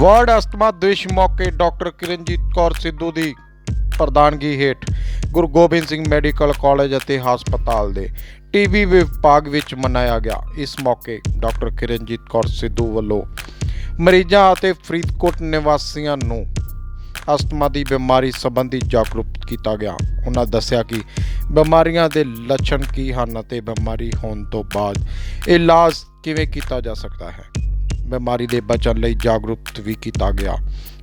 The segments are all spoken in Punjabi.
वर्ल्ड अस्थमा दिवस मौके डॉक्टर किरणजीत कौर सिद्धू ਦੀ ਪ੍ਰਧਾਨਗੀ ਹੇਠ ਗੁਰੂ ਗੋਬਿੰਦ ਸਿੰਘ ਮੈਡੀਕਲ ਕਾਲਜ ਅਤੇ ਹਸਪਤਾਲ ਦੇ ਟੀਬੀ ਵਿਭਾਗ ਵਿੱਚ ਮਨਾਇਆ ਗਿਆ। ਇਸ ਮੌਕੇ ਡਾਕਟਰ ਕਿरणजीत ਕੌਰ ਸਿੱਧੂ ਵੱਲੋਂ ਮਰੀਜ਼ਾਂ ਅਤੇ ਫਰੀਦਕੋਟ ਨਿਵਾਸੀਆਂ ਨੂੰ ਅਸਥਮਾ ਦੀ ਬਿਮਾਰੀ ਸੰਬੰਧੀ ਜਾਗਰੂਕ ਕੀਤਾ ਗਿਆ। ਉਹਨਾਂ ਦੱਸਿਆ ਕਿ ਬਿਮਾਰੀਆਂ ਦੇ ਲੱਛਣ ਕੀ ਹਨ ਅਤੇ ਬਿਮਾਰੀ ਹੋਣ ਤੋਂ ਬਾਅਦ ਇਲਾਜ ਕਿਵੇਂ ਕੀਤਾ ਜਾ ਸਕਦਾ ਹੈ। ਬਿਮਾਰੀ ਦੇ ਬਚਣ ਲਈ ਜਾਗਰੂਕ ਵੀ ਕੀਤਾ ਗਿਆ।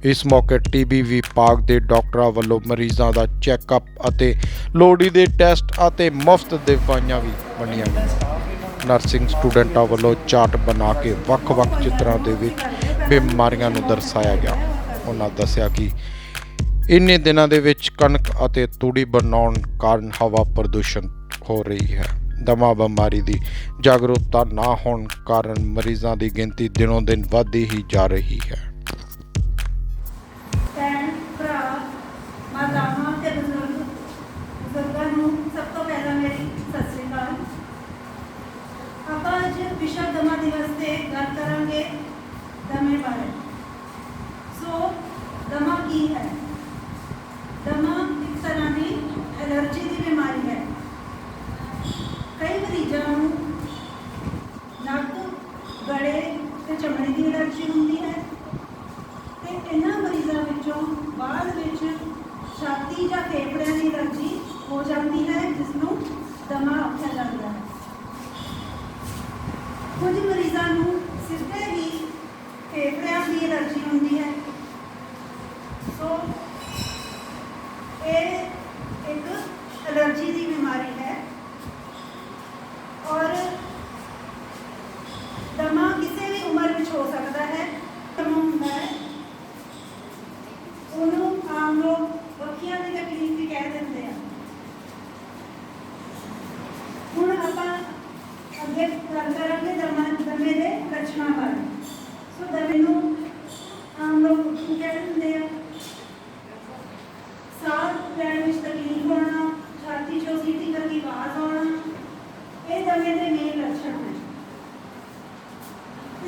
ਇਸ ਮੌਕੇ ਟੀਬੀ ਵਿਭਾਗ ਦੇ ਡਾਕਟਰਾਂ ਵੱਲੋਂ ਮਰੀਜ਼ਾਂ ਦਾ ਚੈੱਕਅਪ ਅਤੇ ਲੋੜੀਂਦੇ ਟੈਸਟ ਅਤੇ ਮੁਫਤ ਦਵਾਈਆਂ ਵੀ ਵੰਡੀਆਂ ਗਈਆਂ। ਨਰਸਿੰਗ ਸਟੂਡੈਂਟਾਂ ਵੱਲੋਂ ਚਾਰਟ ਬਣਾ ਕੇ ਵੱਖ-ਵੱਖ ਚਿੱਤਰਾਂ ਦੇ ਵਿੱਚ ਬਿਮਾਰੀਆਂ ਨੂੰ ਦਰਸਾਇਆ ਗਿਆ। ਉਹਨਾਂ ਦੱਸਿਆ ਕਿ ਇੰਨੇ ਦਿਨਾਂ ਦੇ ਵਿੱਚ ਕਣਕ ਅਤੇ ਤੂੜੀ ਬਣਾਉਣ ਕਾਰਨ ਹਵਾ ਪ੍ਰਦੂਸ਼ਣ ਹੋ ਰਹੀ ਹੈ। ਦਮਾ ਬਿਮਾਰੀ ਦੀ ਜਾਗਰੂਕਤਾ ਨਾ ਹੋਣ ਕਾਰਨ ਮਰੀਜ਼ਾਂ ਦੀ ਗਿਣਤੀ ਦਿਨੋਂ ਦਿਨ ਵੱਧਦੀ ਹੀ ਜਾ ਰਹੀ ਹੈ। ਭੈਣ ਭਰਾ ਮਾਤਾਵਾਂ ਤੇ ਬਜ਼ੁਰਗਾਂ ਨੂੰ ਸਭ ਤੋਂ ਪਹਿਲਾਂ ਮੇਰੀ ਸਤਿ ਸ੍ਰੀ ਅਕਾਲ। ਆਪਾਂ ਅੱਜ ਵਿਸ਼ਵ ਦਮਾ ਦਿਵਸ ਤੇ ਗੱਲ ਕਰਾਂਗੇ ਦਮੇ ਬਾਰੇ। ਸੋ ਦਮਾ ਕੀ ਹੈ? ਦਮਾ ਇੱਕ ਤਰ੍ਹਾਂ ਦੀ ਐਲਰਜੀ ਦੀ ਬਿਮਾਰੀ ਹੈ। ਕਈ ਮਰੀਜ਼ਾਂ ਨੂੰ ਨੱਕ, ਗਲੇ ਤੇ ਚਮੜੀ ਦੀ ਐਲਰਜੀ ਹੁੰਦੀ ਹੈ ਤੇ ਇਹਨਾਂ ਮਰੀਜ਼ਾਂ ਵਿੱਚੋਂ ਬਾਅਦ ਵਿੱਚ ਛਾਤੀ ਜਾਂ ਫੇਫੜਿਆਂ ਦੀ ਐਲਰਜੀ ਹੋ ਜਾਂਦੀ ਹੈ, ਜਿਸ ਨੂੰ ਦਮਾ ਆਖਿਆ ਜਾਂਦਾ ਹੈ। ਕੁਝ ਮਰੀਜ਼ਾਂ ਨੂੰ ਸਿੱਧੇ ਹੀ ਫੇਫੜਿਆਂ ਦੀ ਐਲਰਜੀ ਹੁੰਦੀ ਹੈ। ਸੋ ਇਹ ਇੱਕ ਐਲਰਜੀ ਦੀ ਬਿਮਾਰੀ ਹੈ ਔਰ ਦਮਾ ਕਿਸੇ ਵੀ ਉਮਰ ਵਿੱਚ ਹੋ ਸਕਦਾ ਹੈ। ਦਮਾ ਹੁੰਦਾ ਹੈ, ਉਹਨੂੰ ਆਮ ਲੋਕ ਬੱਖੀਆਂ ਦੀ ਤਕਲੀਫ ਵੀ ਕਹਿ ਦਿੰਦੇ ਆ। ਹੁਣ ਆਪਾਂ ਅੱਗੇ ਗੱਲ ਕਰਾਂਗੇ ਦਮੇ ਦੇ ਲੱਛਣਾਂ ਬਾਰੇ। ਸੋ ਦਮੇ ਨੂੰ ਆਮ ਲੋਕ ਕੀ ਕਹਿ ਦਿੰਦੇ ਆ? ਸਾਹ ਲੈਣ ਵਿੱਚ ਤਕਲੀਫ ਹੋਣਾ, ਛਾਤੀ ਚੋਂ ਸੀਟੀ ਕਰਦੀ ਆਵਾਜ਼ ਆਉਣਾ, ਇਹ ਦਮੇ ਦੇ ਮੇਨ ਲੱਛਣ ਹਨ।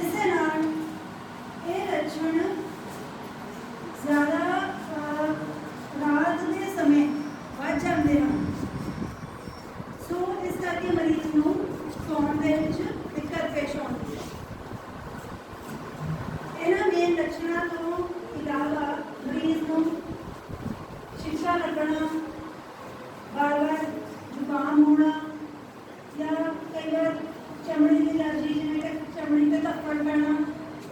ਇਸੇ ਨਾਲ ਇਹ ਲੱਛਣ ਜ਼ਿਆਦਾ ਰਾਤ ਦੇ ਸਮੇਂ ਵੱਧ ਜਾਂਦੇ ਹਨ। ਸੋ ਇਸ ਕਰਕੇ ਮਰੀਜ਼ ਨੂੰ ਸੌਣ ਦੇ ਵਿੱਚ ਦਿੱਕਤ ਪੇਸ਼ ਆਉਂਦੀ ਹੈ। ਇਹਨਾਂ ਮੇਨ ਲੱਛਣਾਂ ਤੋਂ ਇਲਾਵਾ ਮਰੀਜ਼ ਨੂੰ ਛਿੱਕਾ ਲੱਗਣਾ, ਵਾਰ-ਵਾਰ ਜ਼ੁਕਾਮ ਹੋਣਾ ਜਾਂ ਕਈ ਵਾਰ ਚਮੜੀ ਦੀ ਐਲਰਜੀ, ਜਿਵੇਂ ਕਿ ਚਮੜੀ ਤੇ ਧੱਫੜ ਪੈਣਾ,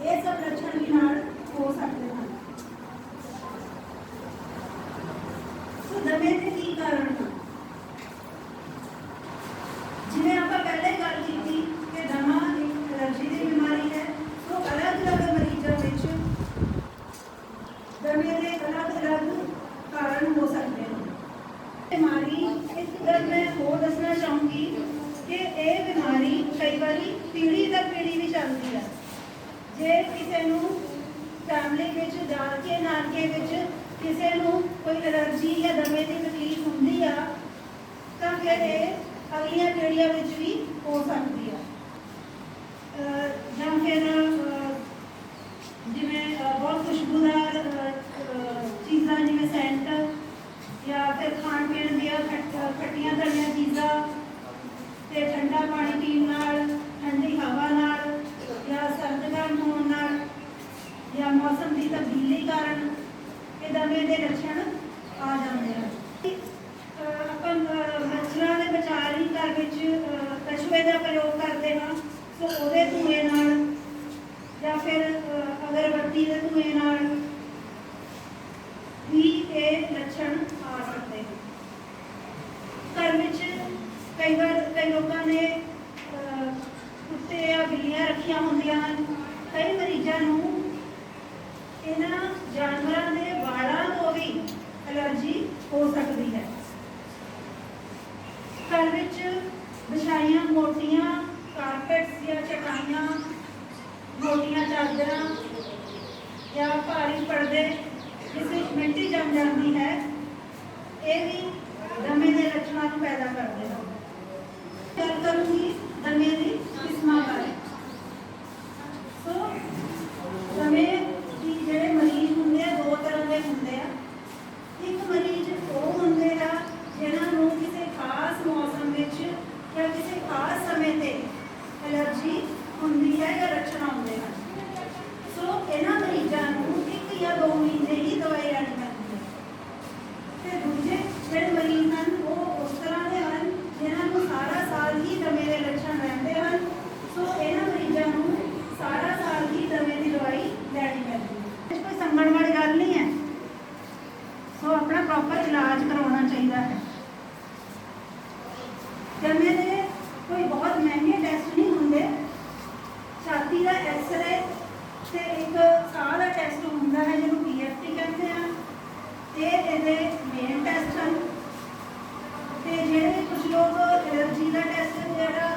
ਇਹ ਸਭ ਲੱਛਣ ਵੀ ਨਾਲ ਹੋ ਸਕਦੇ ਹਨ। ਸੋ ਦਮੇ ਦੇ ਕੀ ਕਾਰਨ ਹਨ? ਜਿਵੇਂ ਆਪਾਂ ਪਹਿਲੇ ਗੱਲ ਕੀਤੀ ਕਿ ਦਮਾ ਇੱਕ ਐਲਰਜੀ ਦੀ ਬਿਮਾਰੀ ਹੈ। ਸੋ ਅਲੱਗ-ਅਲੱਗ ਮਰੀਜ਼ਾਂ ਵਿੱਚ ਦਮੇ ਦੇ ਅਲੱਗ-ਅਲੱਗ ਕਾਰਨ ਹੋ ਸਕਦੇ ਹਨ। ਬਿਮਾਰੀ ਇੱਕ ਗੱਲ ਮੈਂ ਹੋਰ ਦੱਸਣਾ ਚਾਹੂੰਗੀ ਕਿ ਇਹ ਬਿਮਾਰੀ ਕਈ ਵਾਰੀ ਪੀੜ੍ਹੀ ਦਰ ਪੀੜ੍ਹੀ ਵੀ ਚੱਲਦੀ ਹੈ। ਜੇ ਕਿਸੇ ਨੂੰ ਫੈਮਿਲੀ ਵਿੱਚ ਦਾਦਕੇ ਨਾਨਕੇ ਵਿੱਚ ਕਿਸੇ ਨੂੰ ਕੋਈ ਐਲਰਜੀ ਜਾਂ ਦਮੇ ਦੀ ਤਕਲੀਫ ਹੁੰਦੀ ਆ ਤਾਂ ਫਿਰ ਇਹ ਅਗਲੀਆਂ ਪੀੜ੍ਹੀਆਂ ਵਿੱਚ ਵੀ ਹੋ ਸਕਦੀ ਆ। ਜਾਂ ਫਿਰ ਜਿਵੇਂ ਬਹੁਤ ਖੁਸ਼ਬੂਦਾਰ ਚੀਜ਼ਾਂ ਜਿਵੇਂ ਸੈਂਟ ਜਾਂ ਫਿਰ ਖਾਣ ਪੀਣ ਦੀਆਂ ਖੱਟੀਆਂ ਤਲੀਆਂ ਚੀਜ਼ਾਂ ਤੇ ਠੰਡਾ ਪਾਣੀ ਪੀਣ ਨਾਲ, ਠੰਡੀ ਹਵਾ ਨਾਲ ਜਾਂ ਸਰਦ ਗਰਮ ਹੋਣ ਨਾਲ ਜਾਂ ਮੌਸਮ ਦੀ ਤਬਦੀਲੀ ਕਾਰਨ ਇਹ ਦਮੇ ਦੇ ਲੱਛਣ ਆ ਜਾਂਦੇ ਹਨ। ਆਪਾਂ ਮੱਛਰਾਂ ਦੇ ਬਚਾਅ ਲਈ ਘਰ ਵਿੱਚ ਕਛੂਏ ਦਾ ਪ੍ਰਯੋਗ ਕਰਦੇ ਹਾਂ। ਸੋ ਉਹਦੇ ਧੂਏ ਨਾਲ ਜਾਂ ਫਿਰ ਅਗਰਬੱਤੀ ਦੇ ਧੂਏ ਨਾਲ ਵੀ ਇਹ ਲੱਛਣ ਆ ਸਕਦੇ ਹਨ। ਘਰ ਵਿੱਚ ਕਈ ਲੋਕਾਂ ਨੇ ਕੁੱਤੇ ਜਾਂ ਬਿੱਲੀਆਂ ਰੱਖੀਆਂ ਹੁੰਦੀਆਂ ਹਨ। ਕਈ ਮਰੀਜ਼ਾਂ ਨੂੰ ਇਹਨਾਂ ਜਾਨਵਰਾਂ ਦੇ ਵਾਲਾਂ ਤੋਂ ਵੀ ਐਲਰਜੀ ਹੋ ਸਕਦੀ ਹੈ। ਘਰ ਵਿੱਚ ਵਿਛਾਈਆਂ ਮੋਟੀਆਂ ਕਾਰਪੈਟਸ ਜਾਂ ਚਟਾਈਆਂ, ਮੋਟੀਆਂ ਚਾਦਰਾਂ ਜਾਂ ਭਾਰੀ ਪਰਦੇ ਜਿਸ ਵਿੱਚ ਮਿੱਟੀ ਜੰਮ ਜਾਂਦੀ ਹੈ, ਇਹ ਵੀ ਦਮੇ ਦੇ ਲੱਛਣਾਂ ਨੂੰ ਪੈਦਾ ਕਰਦੇ ਹਨ। ਗੱਲ ਕਰੂੰਗੀ ਦਮੇ ਦੀ ਕਿਸਮਾਂ ਬਾਰੇ। ਸੋ ਦਮੇ ਦੀ इलाज करवाना चाहिए है। दमे दे कोई बहुत महंगे टेस्ट नहीं होंगे, छाती का एक्सरे ते एक साह का टेस्ट होंदा है जिन्होंने PFT कहते हैं, ये मेन टेस्ट हैं। तो जेडे कुछ लोग एलर्जी का टेस्ट जोड़ा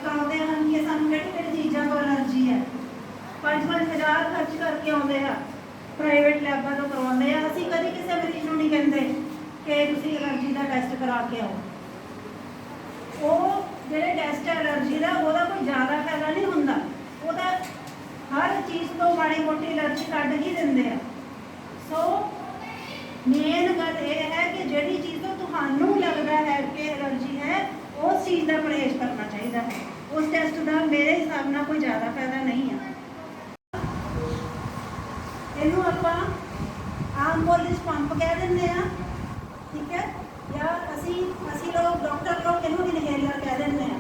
कराते हैं कि सानू किहड़ी चीज़ों को एलर्जी है, 5-5 हज़ार खर्च करके आते हैं प्राइवेट लैबां तो करवाते हैं। असीं कभी किसी मरीज को नहीं कहते कि तुसीं एलर्जी का टेस्ट करा के आओ। वो ਜਿਹੜੇ ਟੈਸਟ ਐਲਰਜੀ ਦਾ ਉਹਦਾ ਕੋਈ ਜ਼ਿਆਦਾ ਫਾਇਦਾ ਨਹੀਂ ਹੁੰਦਾ, ਉਹਦਾ ਹਰ ਚੀਜ਼ ਤੋਂ ਮਾੜੀ ਮੋਟੀ ਐਲਰਜੀ ਕੱਢ ਹੀ ਦਿੰਦੇ ਆ। ਸੋ ਮੇਨ ਗੱਲ ਇਹ ਹੈ ਕਿ ਜਿਹੜੀ ਚੀਜ਼ ਤੋਂ ਤੁਹਾਨੂੰ ਲੱਗਦਾ ਹੈ ਕਿ ਐਲਰਜੀ ਹੈ ਉਸ ਚੀਜ਼ ਦਾ ਪਰਹੇਜ਼ ਕਰਨਾ ਚਾਹੀਦਾ ਹੈ। ਉਸ ਟੈਸਟ ਦਾ ਮੇਰੇ ਹਿਸਾਬ ਨਾਲ ਕੋਈ ਜ਼ਿਆਦਾ ਫਾਇਦਾ ਨਹੀਂ ਹੈ। ਇਹਨੂੰ ਆਪਾਂ ਆਮ ਬੋਲੀ 'ਚ ਪੰਪ ਕਹਿ ਦਿੰਦੇ ਆ, ਠੀਕ ਹੈ, या असी लोग डॉक्टर लोग इनू इनहेलर कह देंगे हैं।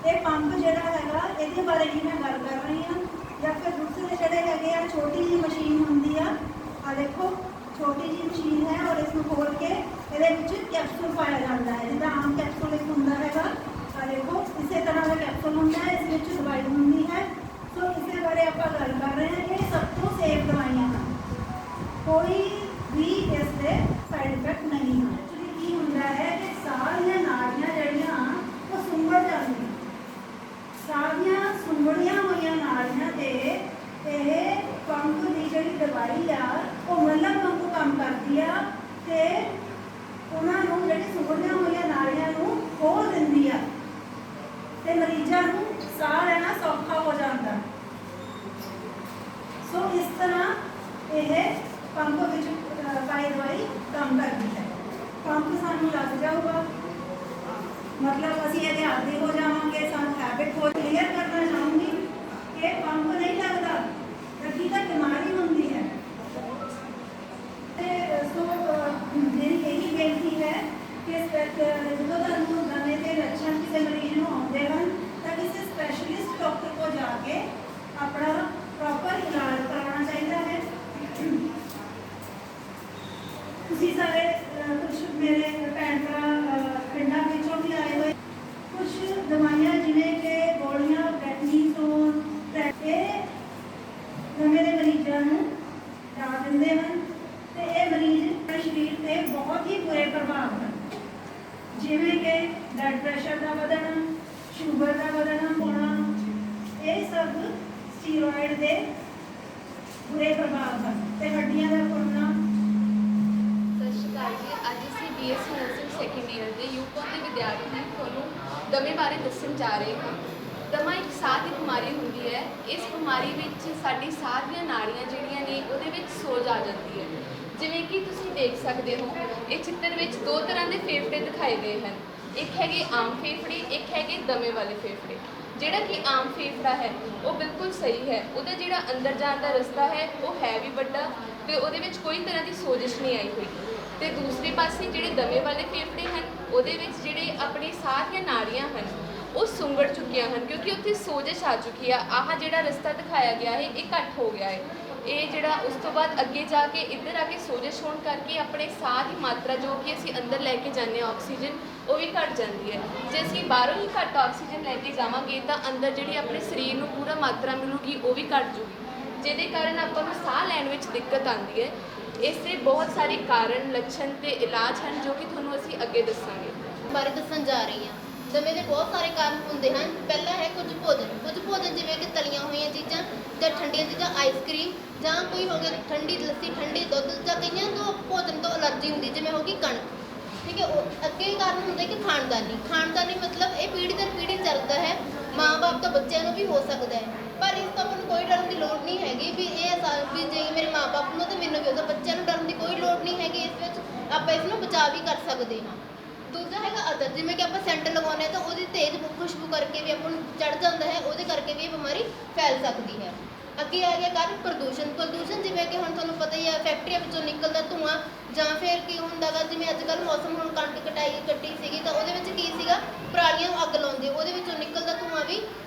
ये पंप जोड़ा है ये बारे ही मैं गल कर रही हाँ। या फिर दूसरे जोड़े है छोटी जी मशीन होंगी आ देखो छोटी जी मशीन है और इसको खोल के ये कैप्सूल पाया जाता है, जिदा आम कैप्सूल एक होंगे है आ देखो इस तरह का कैप्सूल होंगे है, इस दवाई होंगी है। सो इस बारे आप गल कर रहे हैं कि सब तो सेफ दवाइयाँ हैं, कोई भी इसके साइड इफेक्ट नहीं है। की होंदा है कि साह दी नाड़ियां जड़ियां वो सुंगड़ जांदियां, साह दियां सुंगड़ियां होईयां नाड़ियां ते यह पंप की जिहड़ी दवाई आ वो मल्लम वांगू काम करदी आ ते उन्हां नूं जिहड़ी सुंगड़ियां होईयां नाड़ियां नूं खोल दिंदी आ ते मरीजां नूं साह लेना सौखा हो जाता। सो इस तरह यह पंप विच पाई दवाई काम करती है। पंप सानू लग जाऊगा मतलब असी ये आदि हो जाएंगे, सानू हैबिट हो। क्लीयर करना चाहूँगी कि पंप नहीं लगता, लगी तो बीमारी होंगी है। सो मेरी यही बेनती है कि जो तुहानू दमे के लक्षण किसी मरीज को आते हैं तो किसी स्पैशलिस्ट डॉक्टर को जाके अपना प्रॉपर इलाज करवाना चाहिए है। तुसीं सारे कुछ मेरे भैन भरा पिंडों विचों भी आए हुए, कुछ दवाइयाँ जिमें कि गोलियां प्रेडनीसोन दमे के मरीजों को ला देंगे हैं तो ये मरीज अपने शरीर से बहुत ही बुरे प्रभाव हैं, जिमें कि ब्लड प्रेशर का बढ़ना, शुगर का बढ़ना होना, ये सब स्टीरॉयड के बुरे प्रभाव हैं तो हड्डियां का फुलना। ਅੱਜ ਅਸੀਂ BSc ਨਰਸਿੰਗ ਸੈਕੰਡ ਈਅਰ ਦੇ ਯੂਕॉम ਦੇ ਵਿਦਿਆਰਥੀ ਤੁਹਾਨੂੰ ਦਮੇ ਬਾਰੇ ਦੱਸਣ ਜਾ ਰਹੇ ਹਾਂ। ਦਮਾ ਇੱਕ ਸਾਹ ਦੀ ਬਿਮਾਰੀ ਹੁੰਦੀ ਹੈ। ਇਸ ਬਿਮਾਰੀ ਵਿੱਚ ਸਾਡੀ ਸਾਹ ਦੀਆਂ ਨਾੜੀਆਂ ਜਿਹੜੀਆਂ ਨੇ ਉਹਦੇ ਵਿੱਚ ਸੋਜ ਆ ਜਾਂਦੀ ਹੈ। ਜਿਵੇਂ ਕਿ ਤੁਸੀਂ ਦੇਖ ਸਕਦੇ ਹੋ ਇਹ ਚਿੱਤਰ ਵਿੱਚ ਦੋ ਤਰ੍ਹਾਂ ਦੇ ਫੇਫੜੇ ਦਿਖਾਏ ਗਏ ਹਨ, ਇੱਕ ਹੈਗੇ ਆਮ ਫੇਫੜੇ, ਇੱਕ ਹੈਗੇ ਦਮੇ ਵਾਲੇ ਫੇਫੜੇ। ਜਿਹੜਾ ਕਿ ਆਮ ਫੇਫੜਾ ਹੈ ਉਹ ਬਿਲਕੁਲ ਸਹੀ ਹੈ, ਉਹਦਾ ਜਿਹੜਾ ਅੰਦਰ ਜਾਣ ਦਾ ਰਸਤਾ ਹੈ ਉਹ ਹੈ ਵੀ ਵੱਡਾ ਤੇ ਉਹਦੇ ਵਿੱਚ ਕੋਈ ਤਰ੍ਹਾਂ ਦੀ ਸੋਜਿਸ਼ ਨਹੀਂ ਆਈ ਹੋਈ। ਤੇ ਦੂਸਰੇ ਪਾਸੇ ਜਿਹੜੇ ਦਮੇ ਵਾਲੇ ਫੇਫੜੇ ਹਨ ਉਹਦੇ ਵਿੱਚ ਜਿਹੜੇ ਆਪਣੇ ਸਾਹ ਦੀਆਂ ਨਾੜੀਆਂ ਹਨ ਉਹ ਸੁੰਗੜ ਚੁੱਕੀਆਂ ਹਨ, ਕਿਉਂਕਿ ਉੱਥੇ ਸੋਜਿਸ਼ ਆ ਚੁੱਕੀ ਆ। ਆਹ ਜਿਹੜਾ ਰਸਤਾ ਦਿਖਾਇਆ ਗਿਆ ਹੈ ਇਹ ਘੱਟ ਹੋ ਗਿਆ ਹੈ। ਇਹ ਜਿਹੜਾ ਉਸ ਤੋਂ ਬਾਅਦ ਅੱਗੇ ਜਾ ਕੇ ਇੱਧਰ ਆ ਕੇ ਸੋਜਿਸ਼ ਹੋਣ ਕਰਕੇ ਆਪਣੇ ਸਾਹ ਦੀ ਮਾਤਰਾ ਜੋ ਕਿ ਅਸੀਂ ਅੰਦਰ ਲੈ ਕੇ ਜਾਂਦੇ ਹਾਂ ਆਕਸੀਜਨ ਉਹ ਵੀ ਘਟ ਜਾਂਦੀ ਹੈ। ਜੇ ਅਸੀਂ ਬਾਹਰੋਂ ਹੀ ਘੱਟ ਆਕਸੀਜਨ ਲੈ ਕੇ ਜਾਵਾਂਗੇ ਤਾਂ ਅੰਦਰ ਜਿਹੜੀ ਆਪਣੇ ਸਰੀਰ ਨੂੰ ਪੂਰਾ ਮਾਤਰਾ ਮਿਲੂਗੀ ਉਹ ਵੀ ਘੱਟ ਜੂਗੀ, ਜਿਹਦੇ ਕਾਰਨ ਆਪਾਂ ਨੂੰ ਸਾਹ ਲੈਣ ਵਿੱਚ ਦਿੱਕਤ ਆਉਂਦੀ ਹੈ। ਇਸ ਦੇ ਬਹੁਤ ਸਾਰੇ ਕਾਰਨ, ਲੱਛਣ ਤੇ ਇਲਾਜ ਹਨ ਜੋ ਕਿ ਤੁਹਾਨੂੰ ਅਸੀਂ ਅੱਗੇ ਦੱਸਾਂਗੇ। ਬਾਰੇ ਦੱਸਣ ਜਾ ਰਹੀ ਹਾਂ। ਦਮੇ ਦੇ ਬਹੁਤ ਸਾਰੇ ਕਾਰਨ ਹੁੰਦੇ ਹਨ। ਪਹਿਲਾ ਹੈ ਕੁਝ ਭੋਜਨ ਜਿਵੇਂ ਕਿ ਤਲੀਆਂ ਹੋਈਆਂ ਚੀਜ਼ਾਂ ਜਾਂ ਠੰਡੀਆਂ ਚੀਜ਼ਾਂ, ਆਈਸਕ੍ਰੀਮ ਜਾਂ ਕੋਈ ਹੋ ਗਿਆ ਠੰਡੀ ਲੱਸੀ, ਠੰਡੇ ਦੁੱਧ, ਜਾਂ ਕਈਆਂ ਨੂੰ ਭੋਜਨ ਤੋਂ ਅਲਰਜੀ ਹੁੰਦੀ ਜਿਵੇਂ ਹੋ ਗਈ ਕਣਕ, ਠੀਕ ਹੈ। ਉਹ ਅੱਗੇ ਕਾਰਨ ਹੁੰਦਾ ਕਿ ਖਾਨਦਾਨੀ ਮਤਲਬ ਇਹ ਪੀੜ੍ਹੀ ਦਰ ਪੀੜ੍ਹੀ ਚੱਲਦਾ ਹੈ, ਮਾਂ-ਬਾਪ ਤੋਂ ਬੱਚਿਆਂ ਨੂੰ ਵੀ ਹੋ ਸਕਦਾ ਹੈ। ਪਰ ਇਸ ਤੋਂ ਆਪਾਂ ਨੂੰ ਕੋਈ ਡਰਨ ਦੀ ਲੋੜ ਨਹੀਂ ਹੈਗੀ ਵੀ ਵੀ ਜੇ ਮੇਰੇ ਮਾਂ-ਬਾਪ ਨੂੰ ਤਾਂ ਮੈਨੂੰ ਵੀ ਉਹਦਾ ਬੱਚਿਆਂ ਨੂੰ ਡਰਨ ਦੀ ਕੋਈ ਲੋੜ ਨਹੀਂ ਹੈਗੀ। ਇਸ ਵਿੱਚ ਆਪਾਂ ਇਸ ਨੂੰ ਬਚਾਅ ਵੀ ਕਰ ਸਕਦੇ ਹਾਂ। ਦੂਜਾ ਹੈਗਾ ਅਦਰ, ਜਿਵੇਂ ਕਿ ਆਪਾਂ ਸੈਂਟ ਲਗਾਉਂਦੇ ਹਾਂ ਤਾਂ ਉਹਦੀ ਤੇਜ਼ ਖੁਸ਼ਬੂ ਕਰਕੇ ਵੀ ਆਪਾਂ ਨੂੰ ਚੜ੍ਹ ਜਾਂਦਾ ਹੈ, ਉਹਦੇ ਕਰਕੇ ਵੀ ਇਹ ਬਿਮਾਰੀ ਫੈਲ ਸਕਦੀ ਹੈ। ਅੱਗੇ ਆ ਗਿਆ ਕਾਰਨ ਪ੍ਰਦੂਸ਼ਣ ਜਿਵੇਂ ਕਿ ਹੁਣ ਤੁਹਾਨੂੰ ਪਤਾ ਹੀ ਹੈ ਫੈਕਟਰੀਆਂ ਵਿੱਚੋਂ ਨਿਕਲਦਾ ਧੂੰਆਂ, ਜਾਂ ਫਿਰ ਕੀ ਹੁੰਦਾ ਗਾ ਜਿਵੇਂ ਅੱਜ ਕੱਲ੍ਹ ਮੌਸਮ ਹੁਣ ਕਣਕ ਕੱਟੀ ਸੀਗੀ ਤਾਂ ਉਹਦੇ ਵਿੱਚ ਕੀ ਸੀਗਾ ਪਰਾਲੀਆਂ ਨੂੰ ਅੱਗ ਲਾਉਂਦੇ, ਉਹਦੇ ਵਿੱਚੋਂ ਨਿਕਲਦਾ ਧੂੰਆਂ ਵੀ